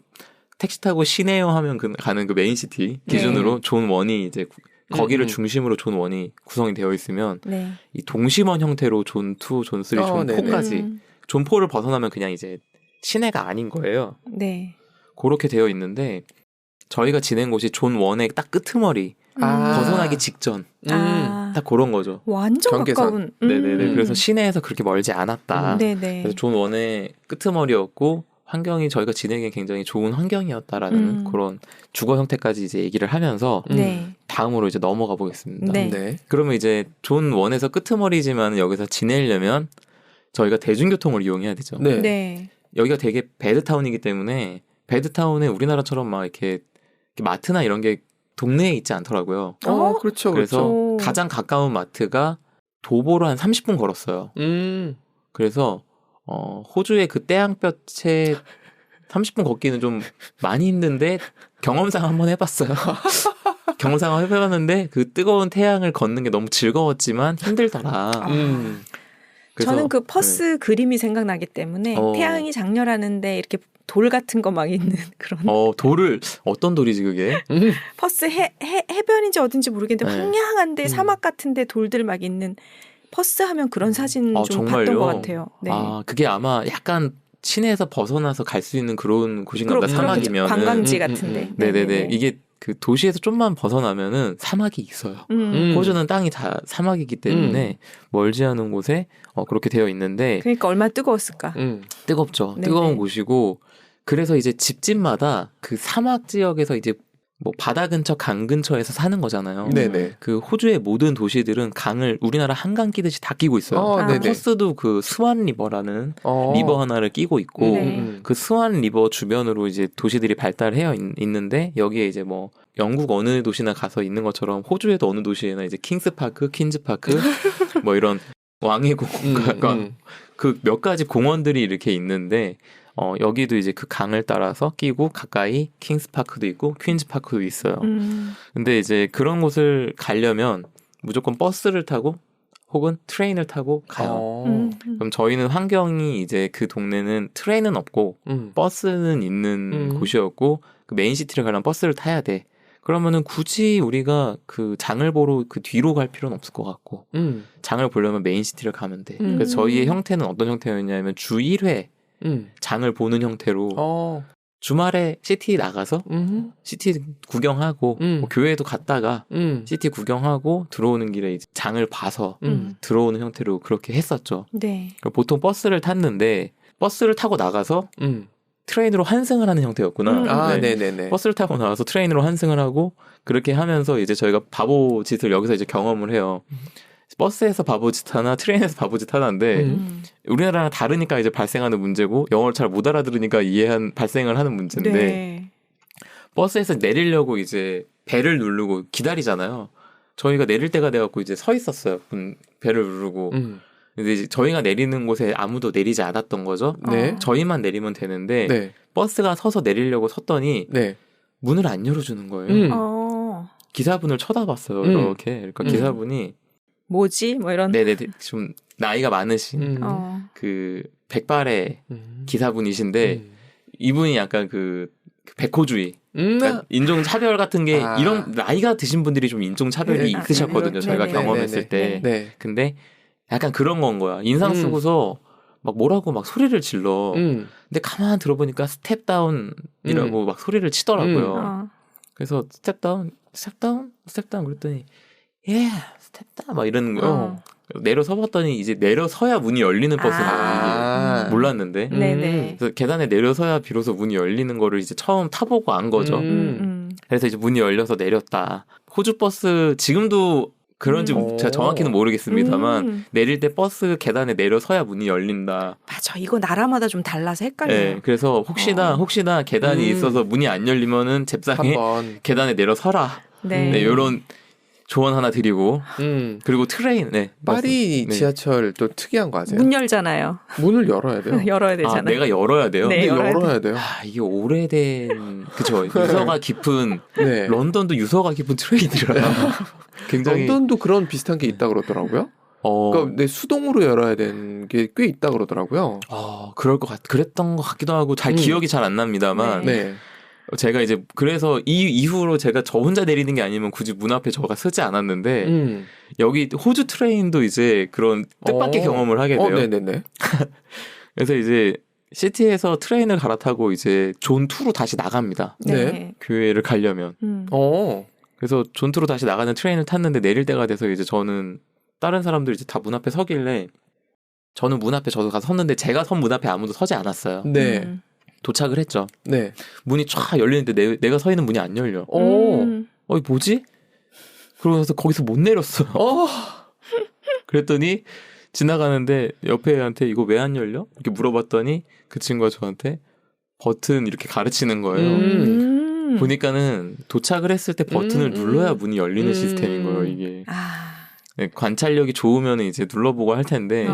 택시 타고 시내요 하면 가는 그 메인시티 기준으로 존 1이 이제 거기를 중심으로 존 1이 구성이 되어 있으면 네. 이 동심원 형태로 존 2, 존 3, 존 네네. 4까지 존 4를 벗어나면 그냥 이제 시내가 아닌 거예요. 네. 그렇게 되어 있는데 저희가 지낸 곳이 존 1의 딱 끄트머리 벗어나기 직전 딱 그런 거죠. 완전 경계선. 가까운. 네네네. 그래서 시내에서 그렇게 멀지 않았다. 네네. 그래서 존 1의 끄트머리였고 환경이 저희가 지내기에 굉장히 좋은 환경이었다라는 그런 주거 형태까지 이제 얘기를 하면서 네. 다음으로 이제 넘어가 보겠습니다. 네. 네. 그러면 이제 존 1에서 끄트머리지만 여기서 지내려면 저희가 대중교통을 이용해야 되죠. 네. 네. 여기가 되게 배드타운이기 때문에 배드타운에 우리나라처럼 막 이렇게 마트나 이런 게 동네에 있지 않더라고요. 그렇죠, 그래서 그렇죠. 가장 가까운 마트가 도보로 한 30분 걸었어요. 그래서 호주의 그 태양볕에 30분 걷기는 좀 많이 힘든데 경험상 한번 해봤어요. 경험상 해봤는데 그 뜨거운 태양을 걷는 게 너무 즐거웠지만 힘들더라. 그래서, 저는 그 퍼스 그림이 생각나기 때문에 태양이 장렬하는데 이렇게 돌 같은 거 막 있는 그런. 돌을 어떤 돌이지 그게? 퍼스 해변인지 어딘지 모르겠는데 네. 황량한데 사막 같은데 돌들 막 있는 퍼스 하면 그런 사진 좀 정말요? 봤던 것 같아요. 네. 그게 아마 약간 시내에서 벗어나서 갈 수 있는 그런 곳인가 보다. 사막이면 관광지 같은데. 네네네. 이게 그 도시에서 좀만 벗어나면은 사막이 있어요. 호주는 땅이 다 사막이기 때문에 멀지 않은 곳에 그렇게 되어 있는데 그러니까 얼마나 뜨거웠을까. 뜨겁죠. 네네. 뜨거운 곳이고 그래서 이제 집집마다 그 사막 지역에서 이제 뭐 바다 근처 강 근처에서 사는 거잖아요. 네네. 그 호주의 모든 도시들은 강을 우리나라 한강 끼듯이 다 끼고 있어요. 네네. 퍼스도 그 스완 리버라는 리버 하나를 끼고 있고 네. 그 스완 리버 주변으로 이제 도시들이 발달해 있는데 여기에 이제 뭐 영국 어느 도시나 가서 있는 것처럼 호주에도 어느 도시에나 이제 킹스 파크, 퀸즈 파크 뭐 이런 왕의 공원과 그 몇 가지 공원들이 이렇게 있는데 여기도 이제 그 강을 따라서 끼고 가까이 킹스 파크도 있고 퀸즈 파크도 있어요. 근데 이제 그런 곳을 가려면 무조건 버스를 타고 혹은 트레인을 타고 가요. 그럼 저희는 환경이 이제 그 동네는 트레인은 없고 버스는 있는 곳이었고 그 메인시티를 가려면 버스를 타야 돼. 그러면은 굳이 우리가 그 장을 보러 그 뒤로 갈 필요는 없을 것 같고 장을 보려면 메인시티를 가면 돼. 그래서 저희의 형태는 어떤 형태였냐면 주 1회 장을 보는 형태로 주말에 시티 나가서 시티 구경하고 뭐 교회도 갔다가 시티 구경하고 들어오는 길에 이제 장을 봐서 들어오는 형태로 그렇게 했었죠. 네. 보통 버스를 탔는데 버스를 타고 나가서 트레인으로 환승을 하는 형태였구나. 네네네. 버스를 타고 나와서 트레인으로 환승을 하고 그렇게 하면서 이제 저희가 바보 짓을 여기서 이제 경험을 해요. 버스에서 바보짓 하나, 트레인에서 바보짓 하나인데 우리나라랑 다르니까 이제 발생하는 문제고 영어를 잘 못 알아들으니까 발생을 하는 문제인데 네. 버스에서 내리려고 이제 벨을 누르고 기다리잖아요. 저희가 내릴 때가 돼갖고 이제 서 있었어요. 벨을 누르고. 근데 이제 저희가 내리는 곳에 아무도 내리지 않았던 거죠. 네. 저희만 내리면 되는데 네. 버스가 서서 내리려고 섰더니 네. 문을 안 열어주는 거예요. 기사분을 쳐다봤어요. 이렇게. 그러니까 기사분이 뭐지? 뭐 이런. 네네 좀 나이가 많으신 그 백발의 기사분이신데 이분이 약간 그 백호주의, 그러니까 인종차별 같은 게 이런 나이가 드신 분들이 좀 인종차별이 있으셨거든요. 저희가 경험했을 때. 네. 근데 약간 그런 건 거야. 인상 쓰고서 막 뭐라고 막 소리를 질러. 근데 가만 들어보니까 스텝다운이라고 막 소리를 치더라고요. 그래서 스텝다운 그랬더니 스텝다운 막 이러는 거예요. 내려서 봤더니 이제 내려서야 문이 열리는 버스인지 몰랐는데 그래서 계단에 내려서야 비로소 문이 열리는 거를 이제 처음 타보고 안 거죠. 그래서 이제 문이 열려서 내렸다. 호주 버스 지금도 그런지 제가 정확히는 모르겠습니다만 내릴 때 버스 계단에 내려서야 문이 열린다. 맞아. 이거 나라마다 좀 달라서 헷갈려요. 네, 그래서 혹시나 계단이 있어서 문이 안 열리면은 잽싸게 계단에 내려서라. 네. 이런 조언 하나 드리고 그리고 트레인. 파리 지하철 또 특이한 거 아세요? 문 열잖아요. 문을 열어야 돼요. 열어야 되잖아요. 내가 열어야 돼요. 네, 열어야 돼요. 이게 오래된 그쵸 유서가 깊은 런던도 유서가 깊은 트레인이라 굉장히 런던도 그런 비슷한 게 있다 그러더라고요. 그러니까 내 수동으로 열어야 되는 게 꽤 있다 그러더라고요. 그랬던 것 같기도 하고 기억이 잘 안 납니다만. 네. 제가 이제 그래서 이 이후로 제가 저 혼자 내리는 게 아니면 굳이 문 앞에 저가 서지 않았는데 여기 호주 트레인도 이제 그런 뜻밖의 경험을 하게 돼요. 네네네. 그래서 이제 시티에서 트레인을 갈아타고 이제 존 2로 다시 나갑니다. 네. 교회를 가려면. 그래서 존 2로 다시 나가는 트레인을 탔는데 내릴 때가 돼서 이제 저는 다른 사람들 이제 다 문 앞에 서길래 저는 문 앞에 저도 가서 섰는데 제가 선 문 앞에 아무도 서지 않았어요. 네. 도착을 했죠. 네. 문이 쫙 열리는데 내가 서 있는 문이 안 열려. 뭐지? 그러면서 거기서 못 내렸어요. 그랬더니 지나가는데 옆에 애한테 이거 왜 안 열려? 이렇게 물어봤더니 그 친구가 저한테 버튼 이렇게 가르치는 거예요. 보니까는 도착을 했을 때 버튼을 눌러야 문이 열리는 시스템인 거예요, 이게. 네, 관찰력이 좋으면 이제 눌러보고 할 텐데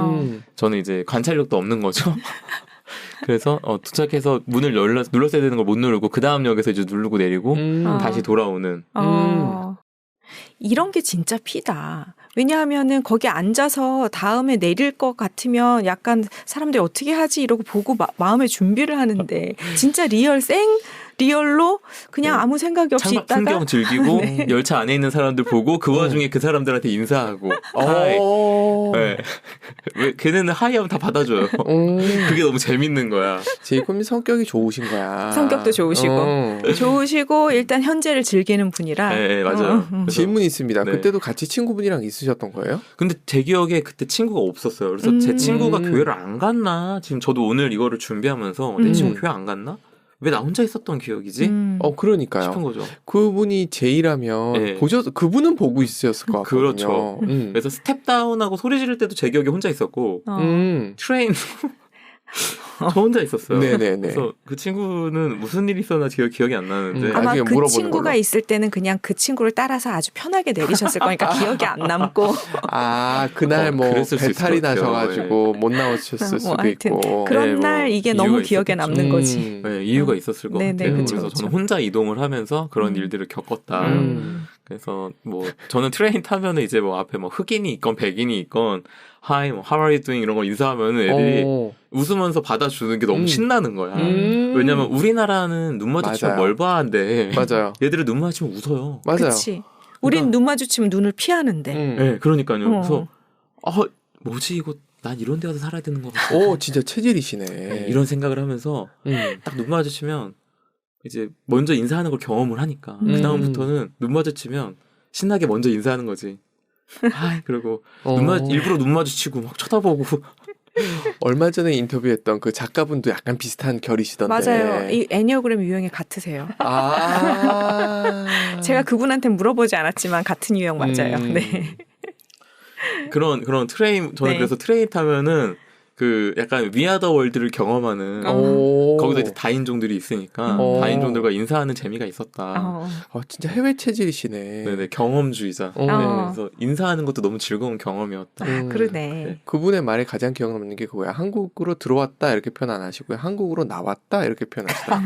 저는 이제 관찰력도 없는 거죠. 그래서 도착해서 문을 눌렀어야 되는 걸 못 누르고 그 다음 역에서 이제 누르고 내리고 다시 돌아오는. 이런 게 진짜 피다. 왜냐하면은 거기 앉아서 다음에 내릴 것 같으면 약간 사람들이 어떻게 하지 이러고 보고 마음의 준비를 하는데 진짜 리얼로 그냥 아무 생각이 없이 있다가 풍경 즐기고 열차 안에 있는 사람들 보고 그 와중에 그 사람들한테 인사하고 하이. 네. 왜 걔네는 하이하면 다 받아줘요. 그게 너무 재밌는 거야. 제이콥이 성격이 좋으신 거야. 성격도 좋으시고 일단 현재를 즐기는 분이라. 네, 맞아요. 질문이 있습니다. 그때도 같이 친구분이랑 있으셨던 거예요? 근데 제 기억에 그때 친구가 없었어요. 그래서 제 친구가 교회를 안 갔나? 지금 저도 오늘 이거를 준비하면서 내 친구 교회 안 갔나? 왜 나 혼자 있었던 기억이지? 그러니까요. 싶은 거죠. 그분이 제이라면 그분은 보고 있었을 것 같거든요. 그렇죠. 그래서 스텝다운하고 소리 지를 때도 제 기억에 혼자 있었고 트레인 저 혼자 있었어요. 네네네. 그래서 그 친구는 무슨 일이 있었나 기억이 안 나는데 아마 그 친구가 걸로. 있을 때는 그냥 그 친구를 따라서 아주 편하게 내리셨을 거니까 기억이 안 남고 그날 배탈이 것 같아요. 나셔가지고 못 나오셨을 수도 있고 그런 날 이게 너무 기억에 남는 거지. 네, 이유가 있었을 것 같아요. 그쵸, 그래서 그쵸. 저는 혼자 이동을 하면서 그런 일들을 겪었다. 그래서 저는 트레인 타면은 이제 앞에 흑인이 있건 백인이 있건 Hi, how are you doing 이런 거 인사하면은 애들이 웃으면서 받아주는 게 너무 신나는 거야. 왜냐면 우리나라는 눈 마주치면 멀바한데 맞아요. 얘들은 눈 마주치면 웃어요. 맞아요. 그치. 우린 눈 마주치면 눈을 피하는데. 네, 그러니까요. 그래서 뭐지 이거 난 이런 데 가서 살아야 되는 거 같아. 진짜 체질이시네. 네, 이런 생각을 하면서 딱 눈 마주치면 이제 먼저 인사하는 걸 경험을 하니까 그 다음부터는 눈 마주치면 신나게 먼저 인사하는 거지. 그리고 일부러 눈 마주치고 막 쳐다보고. 얼마 전에 인터뷰했던 그 작가분도 약간 비슷한 결이시던데. 맞아요. 이 애니어그램 유형이 같으세요. 제가 그분한테 물어보지 않았지만 같은 유형 맞아요. 네. 그런 트레인 저는 네. 그래서 트레인 타면은 그 약간 위아더 월드를 경험하는 오. 거기도 이제 다인종들이 있으니까 오. 다인종들과 인사하는 재미가 있었다. 진짜 해외 체질이시네. 네네 경험주의자. 어. 네, 그래서 인사하는 것도 너무 즐거운 경험이었다. 그러네. 그분의 말에 가장 기억 남는 게 그거야. 한국으로 들어왔다 이렇게 표현 안 하시고요. 한국으로 나왔다 이렇게 표현하시다.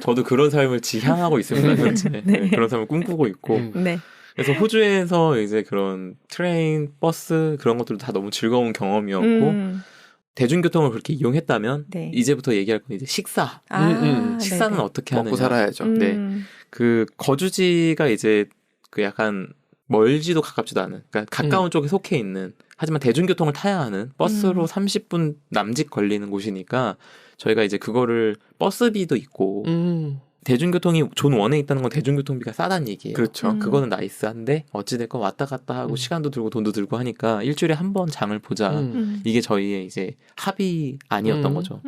저도 그런 삶을 지향하고 있습니다. 현재. 네, 그런 삶을 꿈꾸고 있고. 네. 그래서 호주에서 이제 그런 트레인, 버스 그런 것들도 다 너무 즐거운 경험이었고 대중교통을 그렇게 이용했다면 네. 이제부터 얘기할 건 이제 식사. 식사는 네네. 어떻게 먹고 하느냐. 살아야죠. 네. 그 거주지가 이제 그 약간 멀지도 가깝지도 않은 그러니까 가까운 쪽에 속해 있는 하지만 대중교통을 타야 하는 버스로 30분 남짓 걸리는 곳이니까 저희가 이제 그거를 버스비도 있고 대중교통이 존 1에 있다는 건 대중교통비가 싸다는 얘기예요. 그렇죠. 그거는 나이스한데 어찌됐건 왔다 갔다 하고 시간도 들고 돈도 들고 하니까 일주일에 한 번 장을 보자. 이게 저희의 이제 합의안이었던 거죠.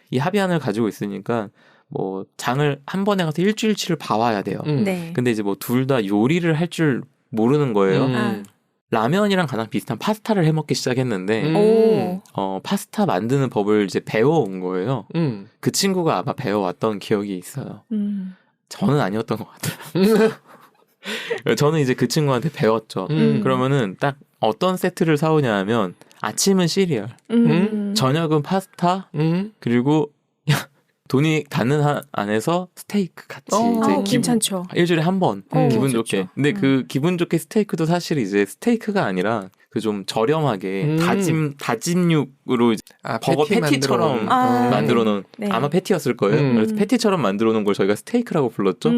이 합의안을 가지고 있으니까 뭐 장을 한 번에 가서 일주일치를 봐와야 돼요. 네. 근데 이제 뭐 둘 다 요리를 할 줄 모르는 거예요. 라면이랑 가장 비슷한 파스타를 해 먹기 시작했는데 오. 파스타 만드는 법을 이제 배워온 거예요. 그 친구가 아마 배워왔던 기억이 있어요. 저는 아니었던 것 같아요. 저는 이제 그 친구한테 배웠죠. 그러면은 딱 어떤 세트를 사오냐 하면 아침은 시리얼, 저녁은 파스타, 그리고 돈이 닿는 한 안에서 스테이크 같이 이제 괜찮죠. 일주일에 한 번 기분 좋죠. 좋게. 근데 그 기분 좋게 스테이크도 사실 이제 스테이크가 아니라 그 좀 저렴하게 다진 육으로 이제 버거 패티처럼 만들어 놓은 네. 아마 패티였을 거예요. 그래서 패티처럼 만들어 놓은 걸 저희가 스테이크라고 불렀죠.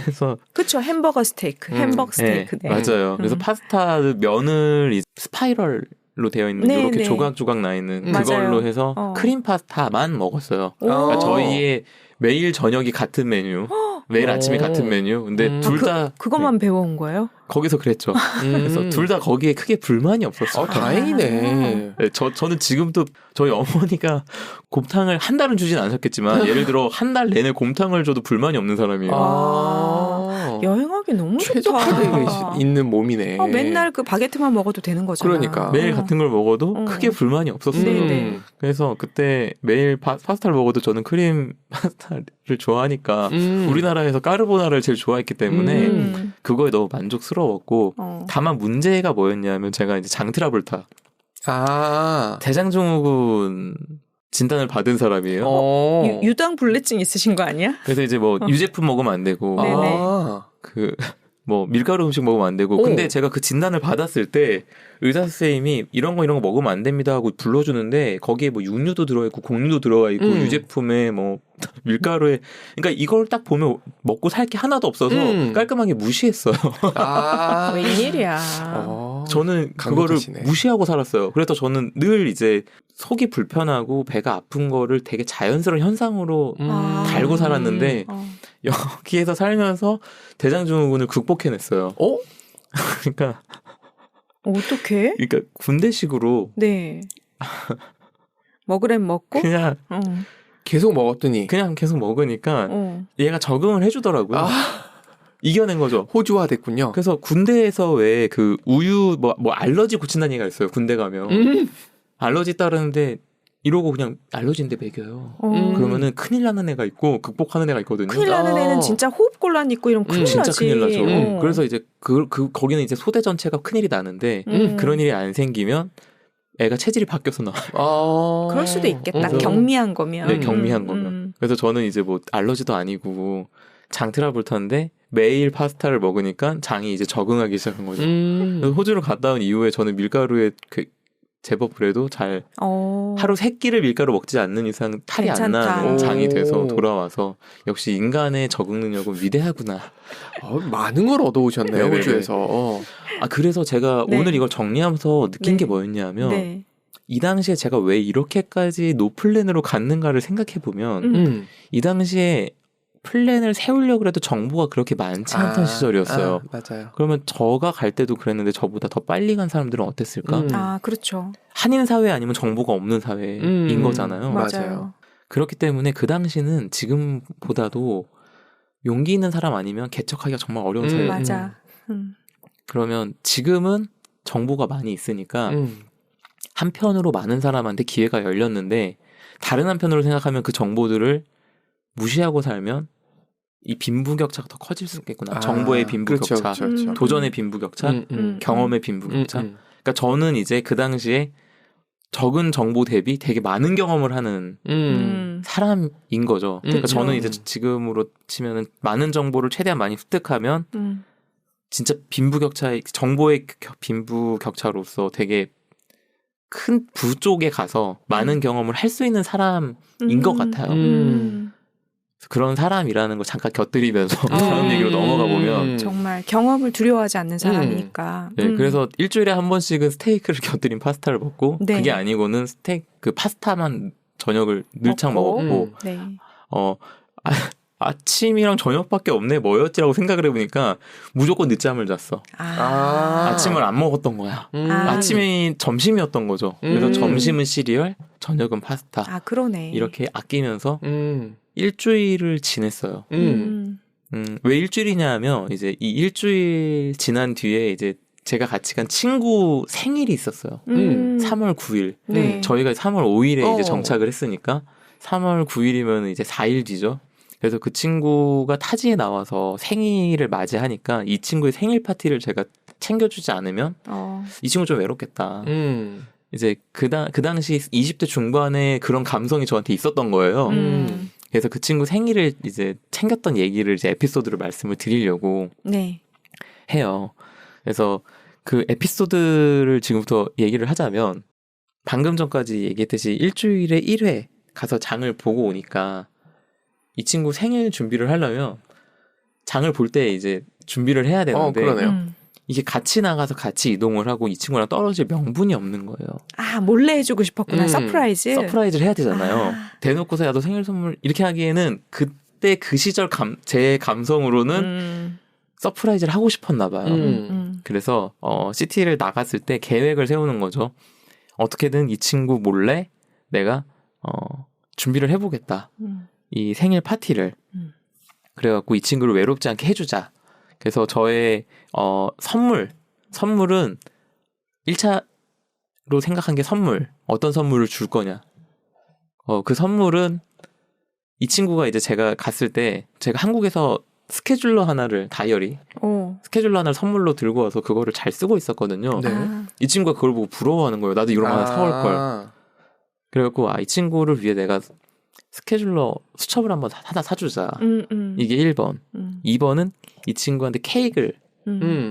그래서 그렇죠. 햄버거 스테이크, 햄버거 스테이크. 네, 맞아요. 그래서 파스타 면을 이제 스파이럴로 되어 있는 네, 이렇게 네. 조각조각 나 있는 맞아요. 그걸로 해서 크림 파스타만 먹었어요. 그러니까 저희의 매일 저녁이 같은 메뉴, 매일 아침이 같은 메뉴. 근데 둘 다 그것만 배워온 거예요? 거기서 그랬죠. 그래서 둘 다 거기에 크게 불만이 없었어요. 다행이네. 네, 저는 지금도 저희 어머니가 곰탕을 한 달은 주진 않으셨겠지만 예를 들어 한 달 내내 곰탕을 줘도 불만이 없는 사람이에요. 여행하기 너무 최적화되어 좋다. 있는 몸이네. 맨날 그 바게트만 먹어도 되는 거잖아. 그러니까. 매일 같은 걸 먹어도 크게 불만이 없었어요. 네네. 그래서 그때 매일 파스타를 먹어도 저는 크림 파스타를 좋아하니까 우리나라에서 까르보나라를 제일 좋아했기 때문에 그거에 너무 만족스러웠고 다만 문제가 뭐였냐면 제가 이제 장트라볼타 대장증후군 진단을 받은 사람이에요. 유당 불내증 있으신 거 아니야? 그래서 이제 뭐 유제품 먹으면 안 되고 네네. 그 뭐 밀가루 음식 먹으면 안 되고 근데 제가 그 진단을 받았을 때 의사 선생님이 이런 거 먹으면 안 됩니다 하고 불러주는데 거기에 뭐 육류도 들어있고 곡류도 들어가 있고 유제품에 뭐 밀가루에 그러니까 이걸 딱 보면 먹고 살 게 하나도 없어서 깔끔하게 무시했어요. 웬일이야. 저는 그거를 무시하고 살았어요. 그래서 저는 늘 이제 속이 불편하고 배가 아픈 거를 되게 자연스러운 현상으로 달고 살았는데 여기에서 살면서 대장증후군을 극복해냈어요. 그러니까 어떻게? 그러니까 군대식으로 네. 먹으란 먹고 그냥 계속 먹었더니 그냥 계속 먹으니까 얘가 적응을 해주더라고요. 이겨낸 거죠. 호주화 됐군요. 그래서 군대에서 왜 그 우유 뭐 알러지 고친다는 얘기가 있어요. 군대 가면 알러지 따르는데 이러고 그냥 알러지인데 먹여요. 그러면은 큰일 나는 애가 있고 극복하는 애가 있거든요. 큰일 나는 애는 진짜 호흡곤란 있고 이러면 큰일 진짜 나지. 큰일 나죠. 그래서 이제 거기는 이제 소대 전체가 큰일이 나는데 그런 일이 안 생기면 애가 체질이 바뀌어서 나와요. 그럴 수도 있겠다. 그래서, 경미한 거면. 네, 경미한 거면. 그래서 저는 이제 뭐 알러지도 아니고 장트라볼타인데 매일 파스타를 먹으니까 장이 이제 적응하기 시작한 거죠. 그래서 호주를 갔다 온 이후에 저는 밀가루에 제법 그래도 잘 하루 3끼를 밀가루 먹지 않는 이상 탈이 괜찮다. 안 나는 장이 돼서 돌아와서 역시 인간의 적응 능력은 위대하구나. 많은 걸 얻어오셨네요. 네네네. 호주에서. 그래서 제가 네. 오늘 이걸 정리하면서 느낀 네. 게 뭐였냐면 네. 이 당시에 제가 왜 이렇게까지 노플랜으로 갔는가를 생각해보면 이 당시에 플랜을 세우려고 해도 정보가 그렇게 많지 않던 시절이었어요. 맞아요. 그러면 저가 갈 때도 그랬는데 저보다 더 빨리 간 사람들은 어땠을까? 그렇죠. 한인 사회 아니면 정보가 없는 사회인 거잖아요. 맞아요. 그렇기 때문에 그 당시는 지금보다도 용기 있는 사람 아니면 개척하기가 정말 어려운 사회예요. 맞아. 그러면 지금은 정보가 많이 있으니까 한편으로 많은 사람한테 기회가 열렸는데 다른 한편으로 생각하면 그 정보들을 무시하고 살면 이 빈부격차가 더 커질 수 있겠구나. 정보의 빈부격차, 그렇죠, 그렇죠. 도전의 빈부격차, 경험의 빈부격차. 그러니까 저는 이제 그 당시에 적은 정보 대비 되게 많은 경험을 하는 사람인 거죠. 그러니까 저는 이제 지금으로 치면은 많은 정보를 최대한 많이 습득하면 진짜 빈부격차의 정보의 빈부격차로서 되게 큰 부 쪽에 가서 많은 경험을 할 수 있는 사람인 것 같아요. 그런 사람이라는 걸 잠깐 곁들이면서 다음 얘기로 넘어가 보면 정말 경험을 두려워하지 않는 사람이니까. 네, 그래서 일주일에 한 번씩은 스테이크를 곁들인 파스타를 먹고 네. 그게 아니고는 그 파스타만 저녁을 늘창 먹었고 네. 아침이랑 저녁밖에 없네 뭐였지라고 생각을 해보니까 무조건 늦잠을 잤어. 아침을 안 먹었던 거야. 아침이 점심이었던 거죠. 그래서 점심은 시리얼, 저녁은 파스타. 그러네. 이렇게 아끼면서 일주일을 지냈어요. 왜 일주일이냐 하면 이제 이 일주일 지난 뒤에 이제 제가 같이 간 친구 생일이 있었어요. 3월 9일. 네. 저희가 3월 5일에 이제 정착을 했으니까 3월 9일이면 이제 4일 뒤죠. 그래서 그 친구가 타지에 나와서 생일을 맞이하니까 이 친구의 생일 파티를 제가 챙겨주지 않으면 이 친구 좀 외롭겠다. 이제 그 당시 20대 중반에 그런 감성이 저한테 있었던 거예요. 그래서 그 친구 생일을 이제 챙겼던 얘기를 이제 에피소드로 말씀을 드리려고 네. 해요. 그래서 그 에피소드를 지금부터 얘기를 하자면 방금 전까지 얘기했듯이 일주일에 1회 가서 장을 보고 오니까 이 친구 생일 준비를 하려면 장을 볼 때 이제 준비를 해야 되는데 그러네요. 이게 같이 나가서 같이 이동을 하고 이 친구랑 떨어질 명분이 없는 거예요. 몰래 해주고 싶었구나. 서프라이즈를 해야 되잖아요. 대놓고서 야 너 생일 선물 이렇게 하기에는 그때 그 시절 제 감성으로는 서프라이즈를 하고 싶었나 봐요. 그래서 시티를 나갔을 때 계획을 세우는 거죠. 어떻게든 이 친구 몰래 내가 준비를 해보겠다. 이 생일 파티를. 그래갖고 이 친구를 외롭지 않게 해주자. 그래서 저의 선물은 1차로 생각한 게 어떤 선물을 줄 거냐. 그 선물은 이 친구가 이제 제가 갔을 때 제가 한국에서 스케줄러 하나를 스케줄러 하나를 선물로 들고 와서 그거를 잘 쓰고 있었거든요. 네. 이 친구가 그걸 보고 부러워하는 거예요. 나도 이런 거 하나 사올 걸. 그래갖고 이 친구를 위해 내가 스케줄러 수첩을 한번 하나 사주자. 이게 1번. 2번은 이 친구한테 케이크를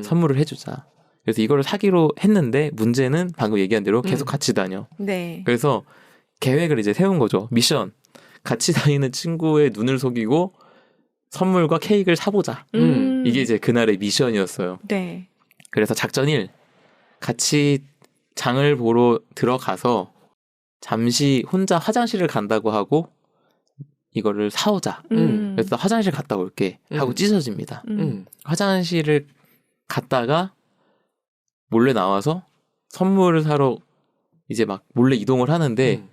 선물을 해주자. 그래서 이거를 사기로 했는데 문제는 방금 얘기한 대로 계속 같이 다녀. 네. 그래서 계획을 이제 세운 거죠. 미션. 같이 다니는 친구의 눈을 속이고 선물과 케이크를 사보자. 이게 이제 그날의 미션이었어요. 네. 그래서 작전 1. 같이 장을 보러 들어가서 잠시 혼자 화장실을 간다고 하고 이거를 사오자. 그래서 화장실 갔다 올게 하고 찢어집니다. 화장실을 갔다가 몰래 나와서 선물을 사러 이제 막 몰래 이동을 하는데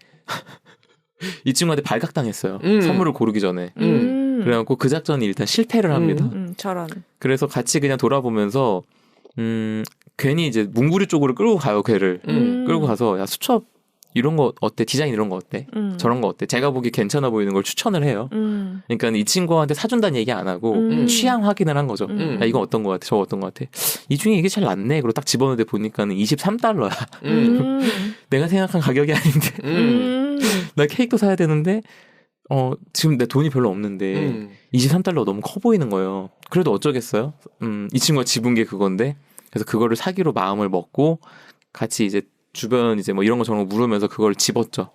이 친구한테 발각당했어요. 선물을 고르기 전에. 그래갖고 그 작전이 일단 실패를 합니다. 저런. 그래서 같이 그냥 돌아보면서 괜히 이제 문구류 쪽으로 끌고 가요. 걔를. 끌고 가서 야 수첩 이런 거 어때? 디자인 이런 거 어때? 저런 거 어때? 제가 보기 괜찮아 보이는 걸 추천을 해요. 그러니까 이 친구한테 사준다는 얘기 안 하고 취향 확인을 한 거죠. 야, 이거 어떤 거 같아? 저거 어떤 거 같아? 이 중에 이게 제일 낫네. 그리고 딱 집어넣는데 보니까는 $23야. 내가 생각한 가격이 아닌데. 나 케이크도 사야 되는데 지금 내 돈이 별로 없는데 $23 너무 커 보이는 거예요. 그래도 어쩌겠어요? 이 친구가 집은 게 그건데. 그래서 그거를 사기로 마음을 먹고 같이 이제 주변 이제 뭐 이런 거 저런 거 물으면서 그걸 집었죠.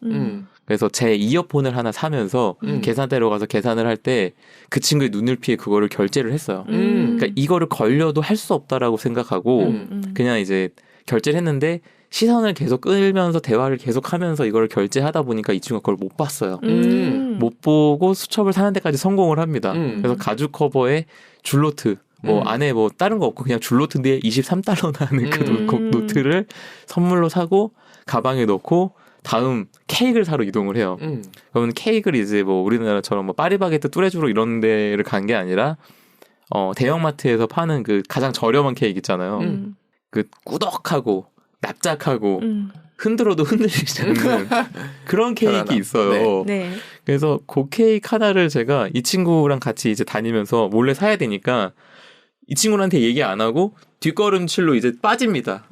그래서 제 이어폰을 하나 사면서 계산대로 가서 계산을 할 때 그 친구의 눈을 피해 그거를 결제를 했어요. 그러니까 이거를 걸려도 할 수 없다라고 생각하고 그냥 이제 결제를 했는데 시선을 계속 끌면서 대화를 계속 하면서 이걸 결제하다 보니까 이 친구가 그걸 못 봤어요. 못 보고 수첩을 사는 데까지 성공을 합니다. 그래서 가죽 커버에 줄노트 뭐 안에 뭐 다른 거 없고 그냥 줄노트인데 $23 나는 그 노트를 선물로 사고 가방에 넣고 다음 케이크를 사러 이동을 해요. 그러면 케이크를 이제 뭐 우리나라처럼 뭐 파리바게뜨 뚜레쥬르 이런 데를 간 게 아니라 대형마트에서 파는 그 가장 저렴한 케이크 있잖아요. 그 꾸덕하고 납작하고 흔들어도 흔들리지 않는 그런 케이크 있어요. 네. 그래서 그 케이크 하나를 제가 이 친구랑 같이 이제 다니면서 몰래 사야 되니까 이 친구한테 얘기 안 하고 뒷걸음질로 이제 빠집니다.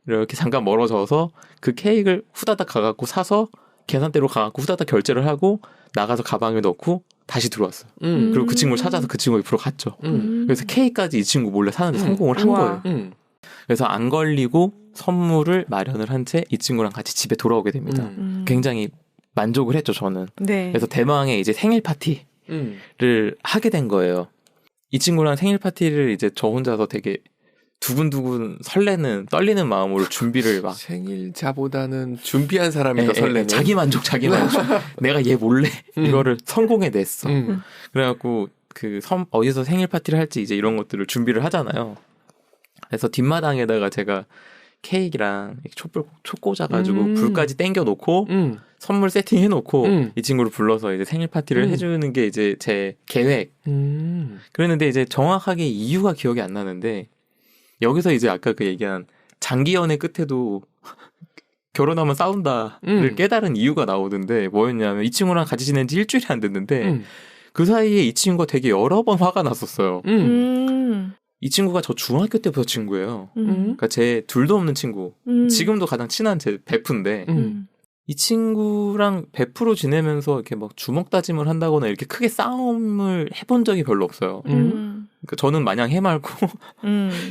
이렇게 잠깐 멀어져서 그 케이크를 후다닥 가갖고 사서 계산대로 가갖고 후다닥 결제를 하고 나가서 가방에 넣고 다시 들어왔어요. 그리고 그 친구를 찾아서 그 친구 옆으로 갔죠. 그래서 케이크까지 이 친구 몰래 사는데 성공을 한 우와. 거예요. 그래서 안 걸리고 선물을 마련을 한 채 이 친구랑 같이 집에 돌아오게 됩니다. 굉장히 만족을 했죠, 저는. 네. 그래서 대망의 이제 생일 파티를 하게 된 거예요. 이 친구랑 생일 파티를 이제 저 혼자서 되게 두근두근 설레는 떨리는 마음으로 준비를 막 생일자보다는 준비한 사람이 더 예, 설레는. 자기 만족. 내가 얘 몰래 이거를 성공해냈어. 그래갖고 그 어디서 생일 파티를 할지 이제 이런 것들을 준비를 하잖아요. 그래서 뒷마당에다가 제가 케이크랑 촛불 촉 꽂아가지고 불까지 땡겨 놓고 선물 세팅해 놓고 이 친구를 불러서 이제 생일 파티를 해주는 게 이제 제 계획. 그랬는데 이제 정확하게 이유가 기억이 안 나는데 여기서 이제 아까 그 얘기한 장기 연애 끝에도 결혼하면 싸운다를 깨달은 이유가 나오던데 뭐였냐면 이 친구랑 같이 지낸 지 일주일이 안 됐는데 그 사이에 이 친구가 되게 여러 번 화가 났었어요. 이 친구가 저 중학교 때부터 친구예요. 그러니까 제 둘도 없는 친구. 지금도 가장 친한 제 베프인데 이 친구랑 베프로 지내면서 이렇게 막 주먹 다짐을 한다거나 이렇게 크게 싸움을 해본 적이 별로 없어요. 그러니까 저는 마냥 해말고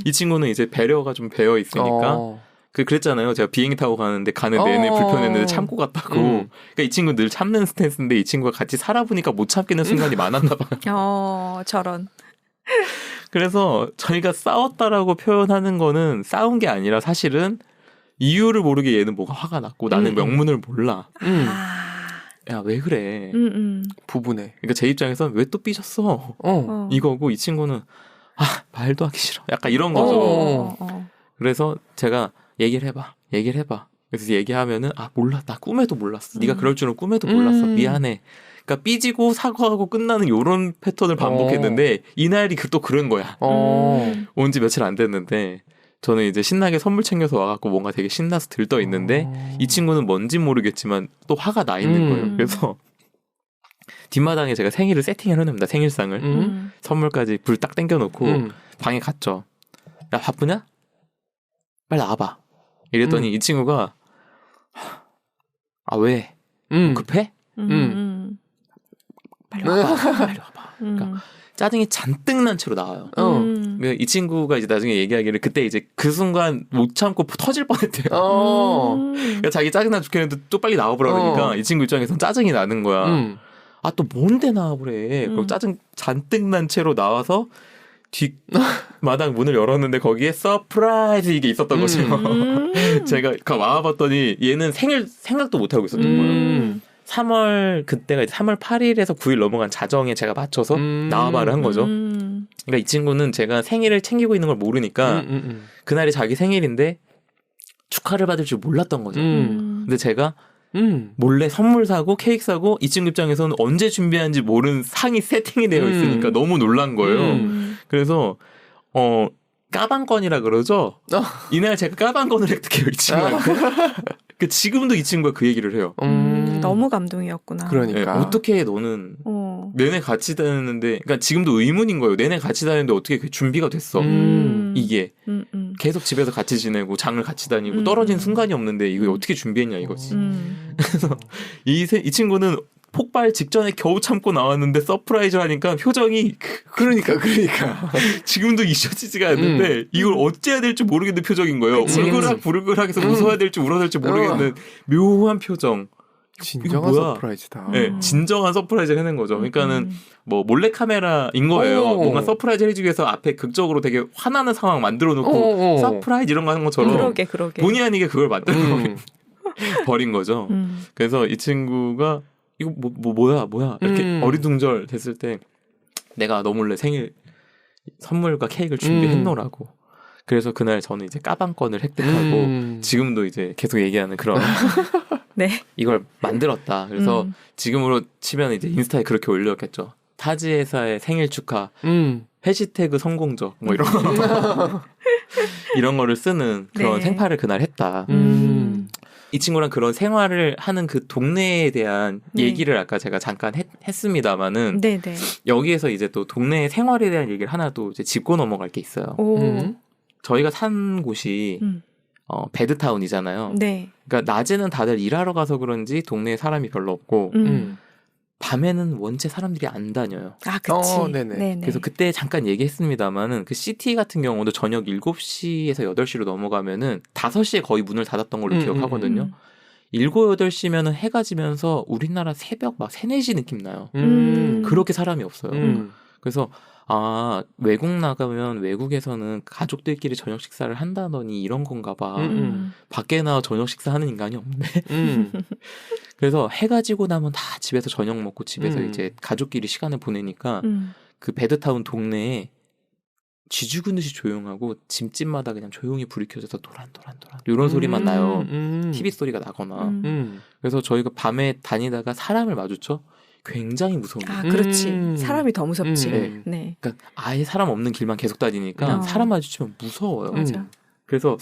이 친구는 이제 배려가 좀 배어 있으니까 그랬잖아요. 제가 비행기 타고 가는데 가는 내내 불편했는데 참고 갔다고. 그러니까 이 친구 늘 참는 스탠스인데 이 친구가 같이 살아보니까 못 참겠는 순간이 많았나 봐요. 저런. 그래서 저희가 싸웠다라고 표현하는 거는 싸운 게 아니라 사실은 이유를 모르게 얘는 뭐가 화가 났고 나는 명분을 몰라. 야, 왜 그래? 부분에. 그러니까 제 입장에선 왜 또 삐졌어? 이거고 이 친구는 말도 하기 싫어. 약간 이런 거죠. 그래서 제가 얘기를 해봐. 그래서 얘기하면은 몰라. 나 꿈에도 몰랐어. 네가 그럴 줄은 꿈에도 몰랐어. 미안해. 그러니까 삐지고 사과하고 끝나는 요런 패턴을 반복했는데 이날이 또 그런 거야. 온 지 며칠 안 됐는데 저는 이제 신나게 선물 챙겨서 와갖고 뭔가 되게 신나서 들떠 있는데 이 친구는 뭔지 모르겠지만 또 화가 나 있는 거예요. 그래서 뒷마당에 제가 생일을 세팅을 해놓습니다. 생일상을. 선물까지 불 딱 땡겨놓고 방에 갔죠. 야, 바쁘냐? 빨리 나와봐. 이랬더니 이 친구가 왜? 급해? 빨리 와봐. 그러니까 짜증이 잔뜩 난 채로 나와요. 이 친구가 이제 나중에 얘기하기를 그때 이제 그 순간 못 참고 터질 뻔했대요. 그러니까 자기 짜증나 죽겠는데 또 빨리 나와보라 그러니까 이 친구 입장에선 짜증이 나는 거야. 또 뭔데 나와보래. 그럼 짜증 잔뜩 난 채로 나와서 뒷마당 문을 열었는데 거기에 서프라이즈 이게 있었던 거죠. 제가 와봤더니 얘는 생일 생각도 못하고 있었던 거예요. 3월 그때가 이제 3월 8일에서 9일 넘어간 자정에 제가 맞춰서 나와봐를 한 거죠. 그러니까 이 친구는 제가 생일을 챙기고 있는 걸 모르니까 그날이 자기 생일인데 축하를 받을 줄 몰랐던 거죠. 근데 제가 몰래 선물 사고 케이크 사고 이 친구 입장에서는 언제 준비한지 모르는 상이 세팅이 되어 있으니까 너무 놀란 거예요. 그래서 까방권이라 그러죠. 이날 제가 까방권을 획득해요, 이 친구한테. 지금도 이 친구가 그 얘기를 해요. 너무 감동이었구나. 그러니까. 네, 어떻게 너는 내내 같이 다녔는데, 그러니까 지금도 의문인 거예요. 내내 같이 다녔는데 어떻게 그게 준비가 됐어? 이게 계속 집에서 같이 지내고 장을 같이 다니고 떨어진 순간이 없는데 이거 어떻게 준비했냐 이거지. 그래서 이 친구는 폭발 직전에 겨우 참고 나왔는데 서프라이즈 하니까 표정이 그러니까 지금도 잊혀지지가 않는데 이걸 어찌해야 될지 모르겠는 표정인 거예요. 울그락부르그락해서 웃어야 될지 울어야 될지 모르겠는 묘한 표정. 진정한 서프라이즈다. 네, 진정한 서프라이즈를 해낸 거죠. 그러니까는 뭐 몰래카메라인 거예요. 뭔가 서프라이즈 해주기 위해서 앞에 극적으로 되게 화나는 상황 만들어 놓고 서프라이즈 이런 거 하는 것처럼 그러게. 본의 아니게 그걸 만들어 버린 거죠. 그래서 이 친구가 이거 뭐야 이렇게 어리둥절 됐을 때 내가 너 몰래 생일 선물과 케이크를 준비했노라고. 그래서 그날 저는 이제 까방권을 획득하고 지금도 이제 계속 얘기하는 그런 네. 이걸 만들었다. 그래서 지금으로 치면 이제 인스타에 그렇게 올렸겠죠. 타지 회사의 생일 축하 해시태그 성공적 뭐 이런 거. 이런 거를 쓰는 그런 네. 생활을 그날 했다. 이 친구랑 그런 생활을 하는 그 동네에 대한 네. 얘기를 아까 제가 잠깐 했습니다마는 네네. 여기에서 이제 또 동네 생활에 대한 얘기를 하나 또 이제 짚고 넘어갈 게 있어요. 오. 저희가 산 곳이 배드타운이잖아요. 네. 그러니까 낮에는 다들 일하러 가서 그런지 동네에 사람이 별로 없고 밤에는 원체 사람들이 안 다녀요. 아, 그치. 네네. 네네. 그래서 그때 잠깐 얘기했습니다마는 그 시티 같은 경우도 저녁 7시에서 8시로 넘어가면은 5시에 거의 문을 닫았던 걸로 기억하거든요. 7, 8시면은 해가 지면서 우리나라 새벽 막 3, 4시 느낌 나요. 그렇게 사람이 없어요. 그래서 외국 나가면 외국에서는 가족들끼리 저녁 식사를 한다더니 이런 건가 봐. 밖에 나와 저녁 식사하는 인간이 없네. 그래서 해가 지고 나면 다 집에서 저녁 먹고 집에서 이제 가족끼리 시간을 보내니까 그 배드타운 동네에 쥐죽은 듯이 조용하고 집집마다 그냥 조용히 불이 켜져서 도란도란 이런 소리만 나요. TV 소리가 나거나. 그래서 저희가 밤에 다니다가 사람을 마주쳐 굉장히 무서운 거예요. 아, 그렇지. 사람이 더 무섭지. 네. 네. 그러니까 아예 사람 없는 길만 계속 다니니까 사람 마주치면 무서워요. 맞아. 그래서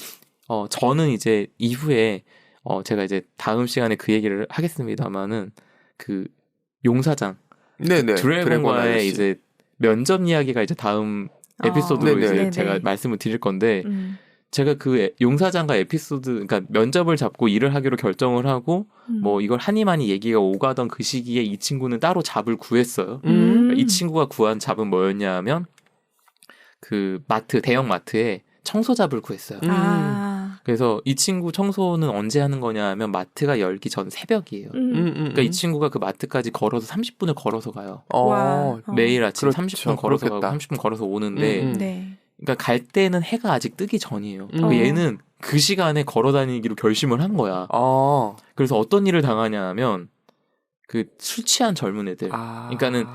저는 이제 이후에 제가 이제 다음 시간에 그 얘기를 하겠습니다마는 그 용사장 네네. 드래곤과의 아저씨. 이제 면접 이야기가 이제 다음 에피소드로 네네. 이제 네네. 제가 말씀을 드릴 건데 제가 그 용사장과 에피소드 그러니까 면접을 잡고 일을 하기로 결정을 하고 뭐 이걸 하니마니 얘기가 오가던 그 시기에 이 친구는 따로 잡을 구했어요. 그러니까 이 친구가 구한 잡은 뭐였냐 하면 그 대형 마트에 청소잡을 구했어요. 그래서 이 친구 청소는 언제 하는 거냐 하면 마트가 열기 전 새벽이에요. 그러니까 이 친구가 그 마트까지 걸어서 30분을 걸어서 가요. 와. 매일 아침 그렇죠. 30분 걸어서 그렇겠다. 가고 30분 걸어서 오는데 네. 그러니까 갈 때는 해가 아직 뜨기 전이에요. 그러니까 얘는 그 시간에 걸어 다니기로 결심을 한 거야. 그래서 어떤 일을 당하냐 하면 그 술 취한 젊은 애들. 그러니까는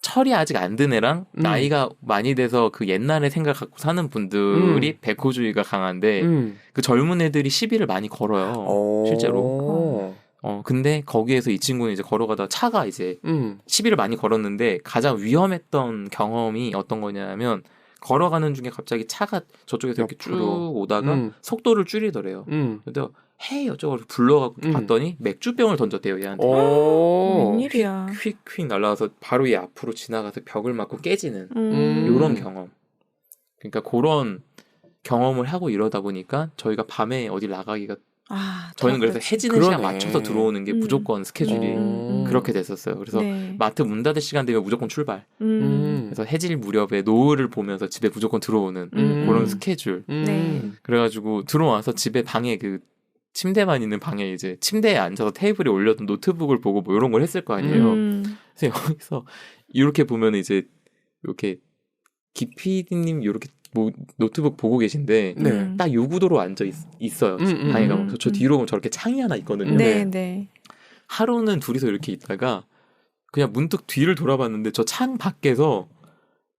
철이 아직 안 든 애랑 나이가 많이 돼서 그 옛날의 생각 갖고 사는 분들이 백호주의가 강한데 그 젊은 애들이 시비를 많이 걸어요. 실제로. 근데 거기에서 이 친구는 이제 걸어가다 차가 이제 시비를 많이 걸었는데 가장 위험했던 경험이 어떤 거냐면 걸어가는 중에 갑자기 차가 저쪽에서 이렇게 쭉 오다가 속도를 줄이더래요. 근데 헤이 어쩌고 불러가고 봤더니 맥주병을 던졌대요 얘한테. 웬일이야. 휙휙 날아가서 바로 얘 앞으로 지나가서 벽을 맞고 깨지는 이런 경험. 그러니까 그런 경험을 하고 이러다 보니까 저희가 밤에 어디 나가기가 저희는 그래서 해지는 시간 맞춰서 들어오는 게 무조건 스케줄이 그렇게 됐었어요. 그래서 네. 마트 문 닫을 시간 되면 무조건 출발. 그래서 해질 무렵에 노을을 보면서 집에 무조건 들어오는 그런 스케줄. 네. 그래가지고 들어와서 집에 방에 그 침대만 있는 방에 이제 침대에 앉아서 테이블에 올려둔 노트북을 보고 뭐 이런 걸 했을 거 아니에요. 그래서 여기서 이렇게 보면 이제 이렇게 기피디님 이렇게 뭐 노트북 보고 계신데 네. 딱 요 구도로 앉아 있어요. 방에 가면 저 뒤로 보면 저렇게 창이 하나 있거든요. 네, 네. 하루는 둘이서 이렇게 있다가 그냥 문득 뒤를 돌아봤는데 저 창 밖에서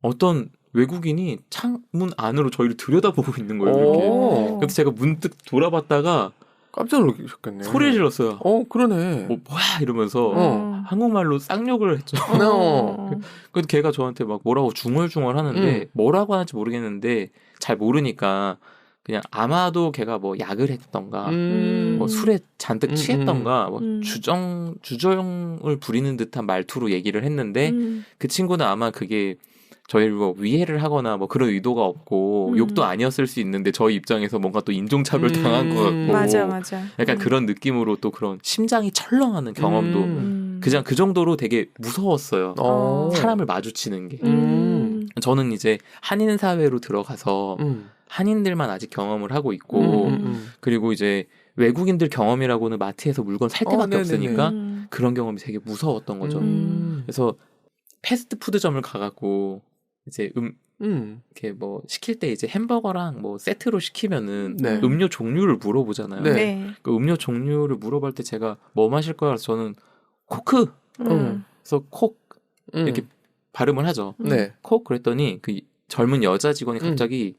어떤 외국인이 창문 안으로 저희를 들여다보고 있는 거예요. 이렇게. 그래서 제가 문득 돌아봤다가 깜짝 놀라셨겠네. 소리를 질렀어요. 그러네. 뭐야 이러면서 한국말로 쌍욕을 했죠. 그래서 걔가 저한테 막 뭐라고 중얼중얼 하는데 뭐라고 하는지 모르겠는데 잘 모르니까 그냥 아마도 걔가 뭐 약을 했던가 뭐 술에 잔뜩 취했던가 뭐 주정을 부리는 듯한 말투로 얘기를 했는데 그 친구는 아마 그게 저희를 뭐 위해를 하거나 뭐 그런 의도가 없고 욕도 아니었을 수 있는데 저희 입장에서 뭔가 또 인종차별 당한 것 같고 맞아. 약간 그런 느낌으로 또 그런 심장이 철렁하는 경험도 그냥 그 정도로 되게 무서웠어요. 사람을 마주치는 게. 저는 이제 한인 사회로 들어가서 한인들만 아직 경험을 하고 있고 그리고 이제 외국인들 경험이라고는 마트에서 물건 살 때밖에 없으니까 그런 경험이 되게 무서웠던 거죠. 그래서 패스트푸드점을 가갖고 이제 이렇게 뭐 시킬 때 이제 햄버거랑 뭐 세트로 시키면은 네. 음료 종류를 물어보잖아요. 네. 그 음료 종류를 물어볼 때 제가 뭐 마실 거야? 그래서 저는 코크. 그래서 콕 이렇게 발음을 하죠. 네. 콕 그랬더니 그 젊은 여자 직원이 갑자기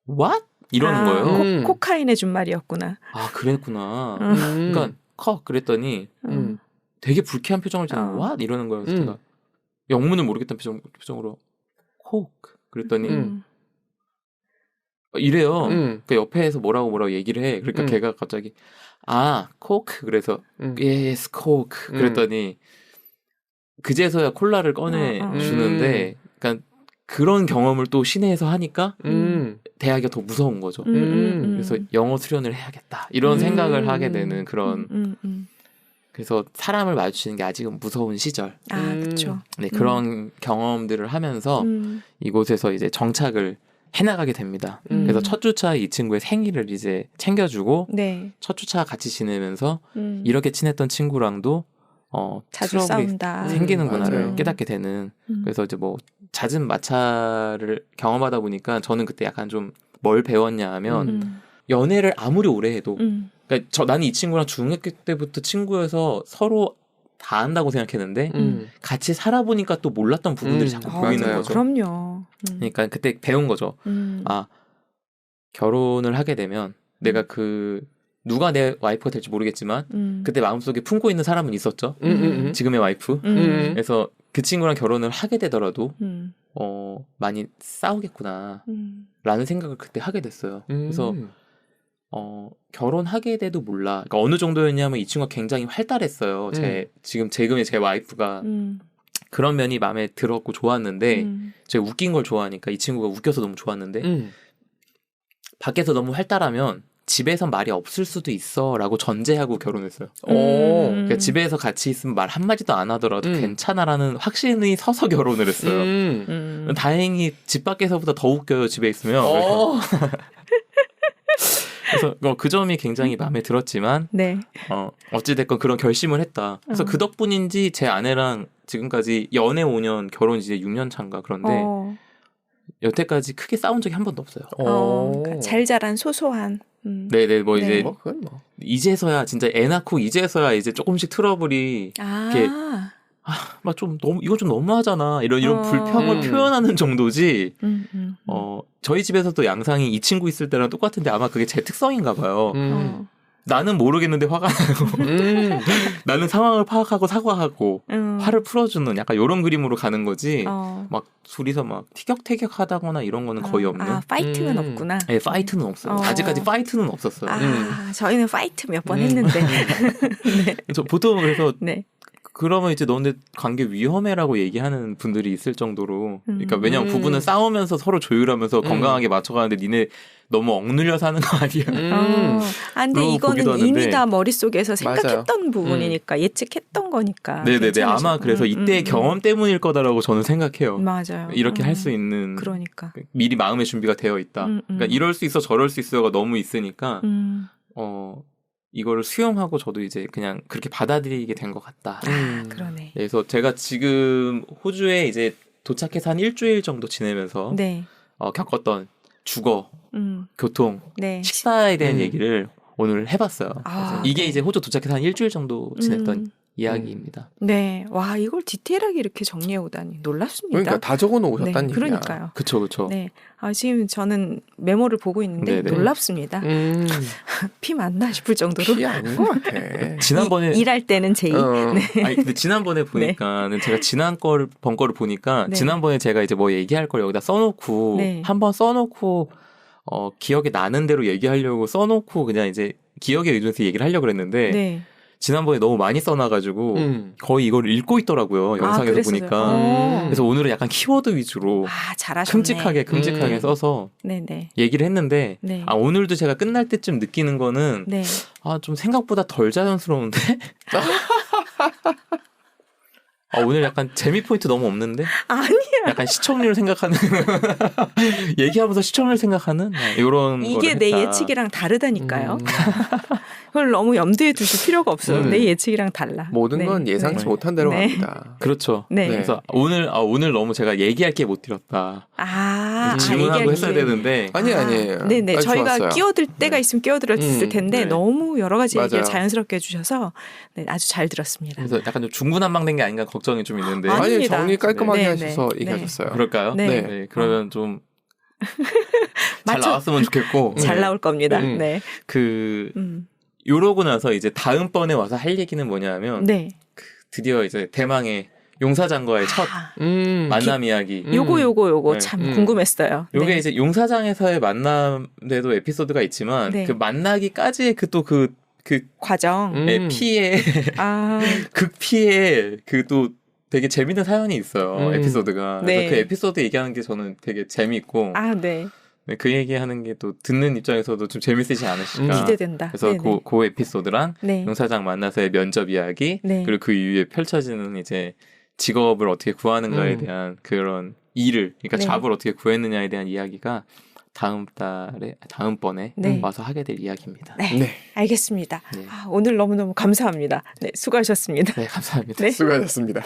what? 이러는 거예요. 코카인의 준말이었구나. 아 그랬구나. 그러니까 콕 그랬더니 되게 불쾌한 표정을 지으면 what? 이러는 거예요. 그래서 제가 영문을 모르겠다는 표정으로 콕 그랬더니 이래요. 그러니까 옆에서 뭐라고 얘기를 해. 그러니까 걔가 갑자기 코크 그래서 yes 코크 그랬더니 그제서야 콜라를 꺼내 주는데 그러니까 그런 경험을 또 시내에서 하니까 대학이 더 무서운 거죠. 그래서 영어 수련을 해야겠다 이런 생각을 하게 되는 그런 그래서 사람을 마주치는 게 아직은 무서운 시절. 그렇죠. 네, 그런 경험들을 하면서 이곳에서 이제 정착을 해나가게 됩니다. 그래서 첫 주차 이 친구의 생일을 이제 챙겨주고 네. 첫 주차 같이 지내면서 이렇게 친했던 친구랑도 자주 트러블이 싸운다. 생기는구나를 맞아요. 깨닫게 되는. 그래서 이제 뭐 잦은 마찰을 경험하다 보니까 저는 그때 약간 좀 뭘 배웠냐 하면 연애를 아무리 오래 해도 그러니까 나는 이 친구랑 중학교 때부터 친구여서 서로 다 안다고 생각했는데 같이 살아보니까 또 몰랐던 부분들이 자꾸 보이는 맞아요. 거죠. 그럼요. 그러니까 그때 배운 거죠. 결혼을 하게 되면 내가 누가 내 와이프가 될지 모르겠지만 그때 마음속에 품고 있는 사람은 있었죠. 지금의 와이프. 그래서 그 친구랑 결혼을 하게 되더라도 많이 싸우겠구나 라는 생각을 그때 하게 됐어요. 그래서 결혼하게 돼도 몰라. 그러니까 어느 정도였냐면 이 친구가 굉장히 활달했어요. 지금의 제 와이프가 그런 면이 마음에 들었고 좋았는데 제가 웃긴 걸 좋아하니까 이 친구가 웃겨서 너무 좋았는데 밖에서 너무 활달하면 집에서 말이 없을 수도 있어 라고 전제하고 결혼했어요. 그러니까 집에서 같이 있으면 말 한마디도 안 하더라도 괜찮아라는 확신이 서서 결혼을 했어요. 다행히 집 밖에서보다 더 웃겨요. 집에 있으면. 그래서 그 점이 굉장히 마음에 들었지만 네. 어찌됐건 그런 결심을 했다. 그래서 그 덕분인지 제 아내랑 지금까지 연애 5년 결혼 이제 6년 차인가 그런데 여태까지 크게 싸운 적이 한 번도 없어요. 그러니까 잘 자란 소소한 네네 뭐 네. 이제 그건 뭐. 이제서야 진짜 애 낳고 이제서야 이제 조금씩 트러블이 이렇게 막 좀 너무 이거 좀 너무하잖아 이런 불평을 표현하는 정도지. 저희 집에서도 양상이 이 친구 있을 때랑 똑같은데 아마 그게 제 특성인가 봐요. 나는 모르겠는데 화가 나고 나는 상황을 파악하고 사과하고 화를 풀어주는 약간 이런 그림으로 가는 거지. 막 둘이서 막 티격태격하다거나 이런 거는 거의 없는. 파이트는 없구나. 네, 파이트는 없어요. 아직까지 파이트는 없었어요. 저희는 파이트 몇 번 했는데. 네. 보통 그래서 네. 그러면 이제 너네 관계 위험해라고 얘기하는 분들이 있을 정도로. 그러니까 왜냐면 부부는 싸우면서 서로 조율하면서 건강하게 맞춰가는데 니네 너무 억눌려 사는 거 아니야? 근데 이거는 이미 다 머릿속에서 맞아요. 생각했던 부분이니까 예측했던 거니까. 네네네. 괜찮으실 아마 그래서 이때의 경험 때문일 거다라고 저는 생각해요. 맞아요. 이렇게 할 수 있는. 그러니까. 미리 마음의 준비가 되어 있다. 그러니까 이럴 수 있어 저럴 수 있어가 너무 있으니까 이거를 수용하고 저도 이제 그냥 그렇게 받아들이게 된 것 같다. 그러네. 그래서 제가 지금 호주에 이제 도착해서 한 일주일 정도 지내면서 네. 겪었던 주거, 교통, 네. 식사에 대한 얘기를 오늘 해봤어요. 이게 네. 이제 호주 도착해서 한 일주일 정도 지냈던 이야기입니다. 네. 와, 이걸 디테일하게 이렇게 정리해 오다니 놀랍습니다. 그러니까 다 적어 놓으셨다는 네, 얘기야. 그러니까요. 그쵸. 네. 지금 저는 메모를 보고 있는데 네네. 놀랍습니다. 피 맞나 싶을 정도로. 피 아닌 것 같아. 지난번에 일할 때는 제이. 네. 아니 근데 지난번에 보니까는 제가 번 거를 보니까 네. 지난번에 제가 이제 뭐 얘기할 걸 여기다 써놓고 네. 한번 써놓고 기억에 나는 대로 얘기하려고 써놓고 그냥 이제 기억에 의존해서 얘기를 하려고 그랬는데 네. 지난번에 너무 많이 써놔가지고 거의 이걸 읽고 있더라고요. 영상에서 그랬어요? 보니까. 그래서 오늘은 약간 키워드 위주로 잘하셨네. 큼직하게 써서 네네. 얘기를 했는데 네. 오늘도 제가 끝날 때쯤 느끼는 거는 네. 좀 생각보다 덜 자연스러운데 오늘 약간 재미 포인트 너무 없는데? 아니야. 약간 시청률 생각하는 얘기하면서 시청률 생각하는 이런 이게 내 예측이랑 다르다니까요. 그걸 너무 염두에 두실 필요가 없어요. 내 예측이랑 달라. 모든 네. 건 예상치 네. 못한 대로 네. 갑니다. 그렇죠. 네. 그래서 오늘 너무 제가 얘기할 게 못 드렸다. 질문하고 얘기할 했어야 기회. 되는데 아니에요. 네네. 아주 저희가 좋았어요. 끼어들 때가 있으면 끼어들었을 텐데 네. 너무 여러 가지 얘기를 맞아요. 자연스럽게 해주셔서 네, 아주 잘 들었습니다. 그래서 약간 좀 중구난방된 게 아닌가 걱정이 좀 있는데 아니, 아니 아닙니다. 정리 깔끔하게 네, 하셔서 네. 얘기하셨어요. 그럴까요? 네. 그러면 좀 잘 맞춰- 나왔으면 좋겠고 잘 나올 겁니다. 네. 요러고 나서 이제 다음번에 와서 할 얘기는 뭐냐면 네. 드디어 이제 대망의 용사장과의 첫 만남 이야기. 요거 네. 참 궁금했어요. 요게 네. 이제 용사장에서의 만남에도 에피소드가 있지만 네. 그 만나기까지의 그 과정. 피해 극피해 그 또 되게 재밌는 사연이 있어요. 에피소드가. 네. 그래서 그 에피소드 얘기하는 게 저는 되게 재미있고 네. 네, 그 얘기하는 게 또 듣는 입장에서도 좀 재밌으시 않으실까. 기대된다. 그래서 네네. 그 에피소드랑 네. 용사장 만나서의 면접 이야기 네. 그리고 그 이후에 펼쳐지는 이제 직업을 어떻게 구하는가에 대한 그런 일을 그러니까 네. 잡을 어떻게 구했느냐에 대한 이야기가 다음번에 네. 와서 하게 될 이야기입니다. 네. 네. 알겠습니다. 네. 오늘 너무너무 감사합니다. 네, 수고하셨습니다. 네, 감사합니다. 네. 수고하셨습니다.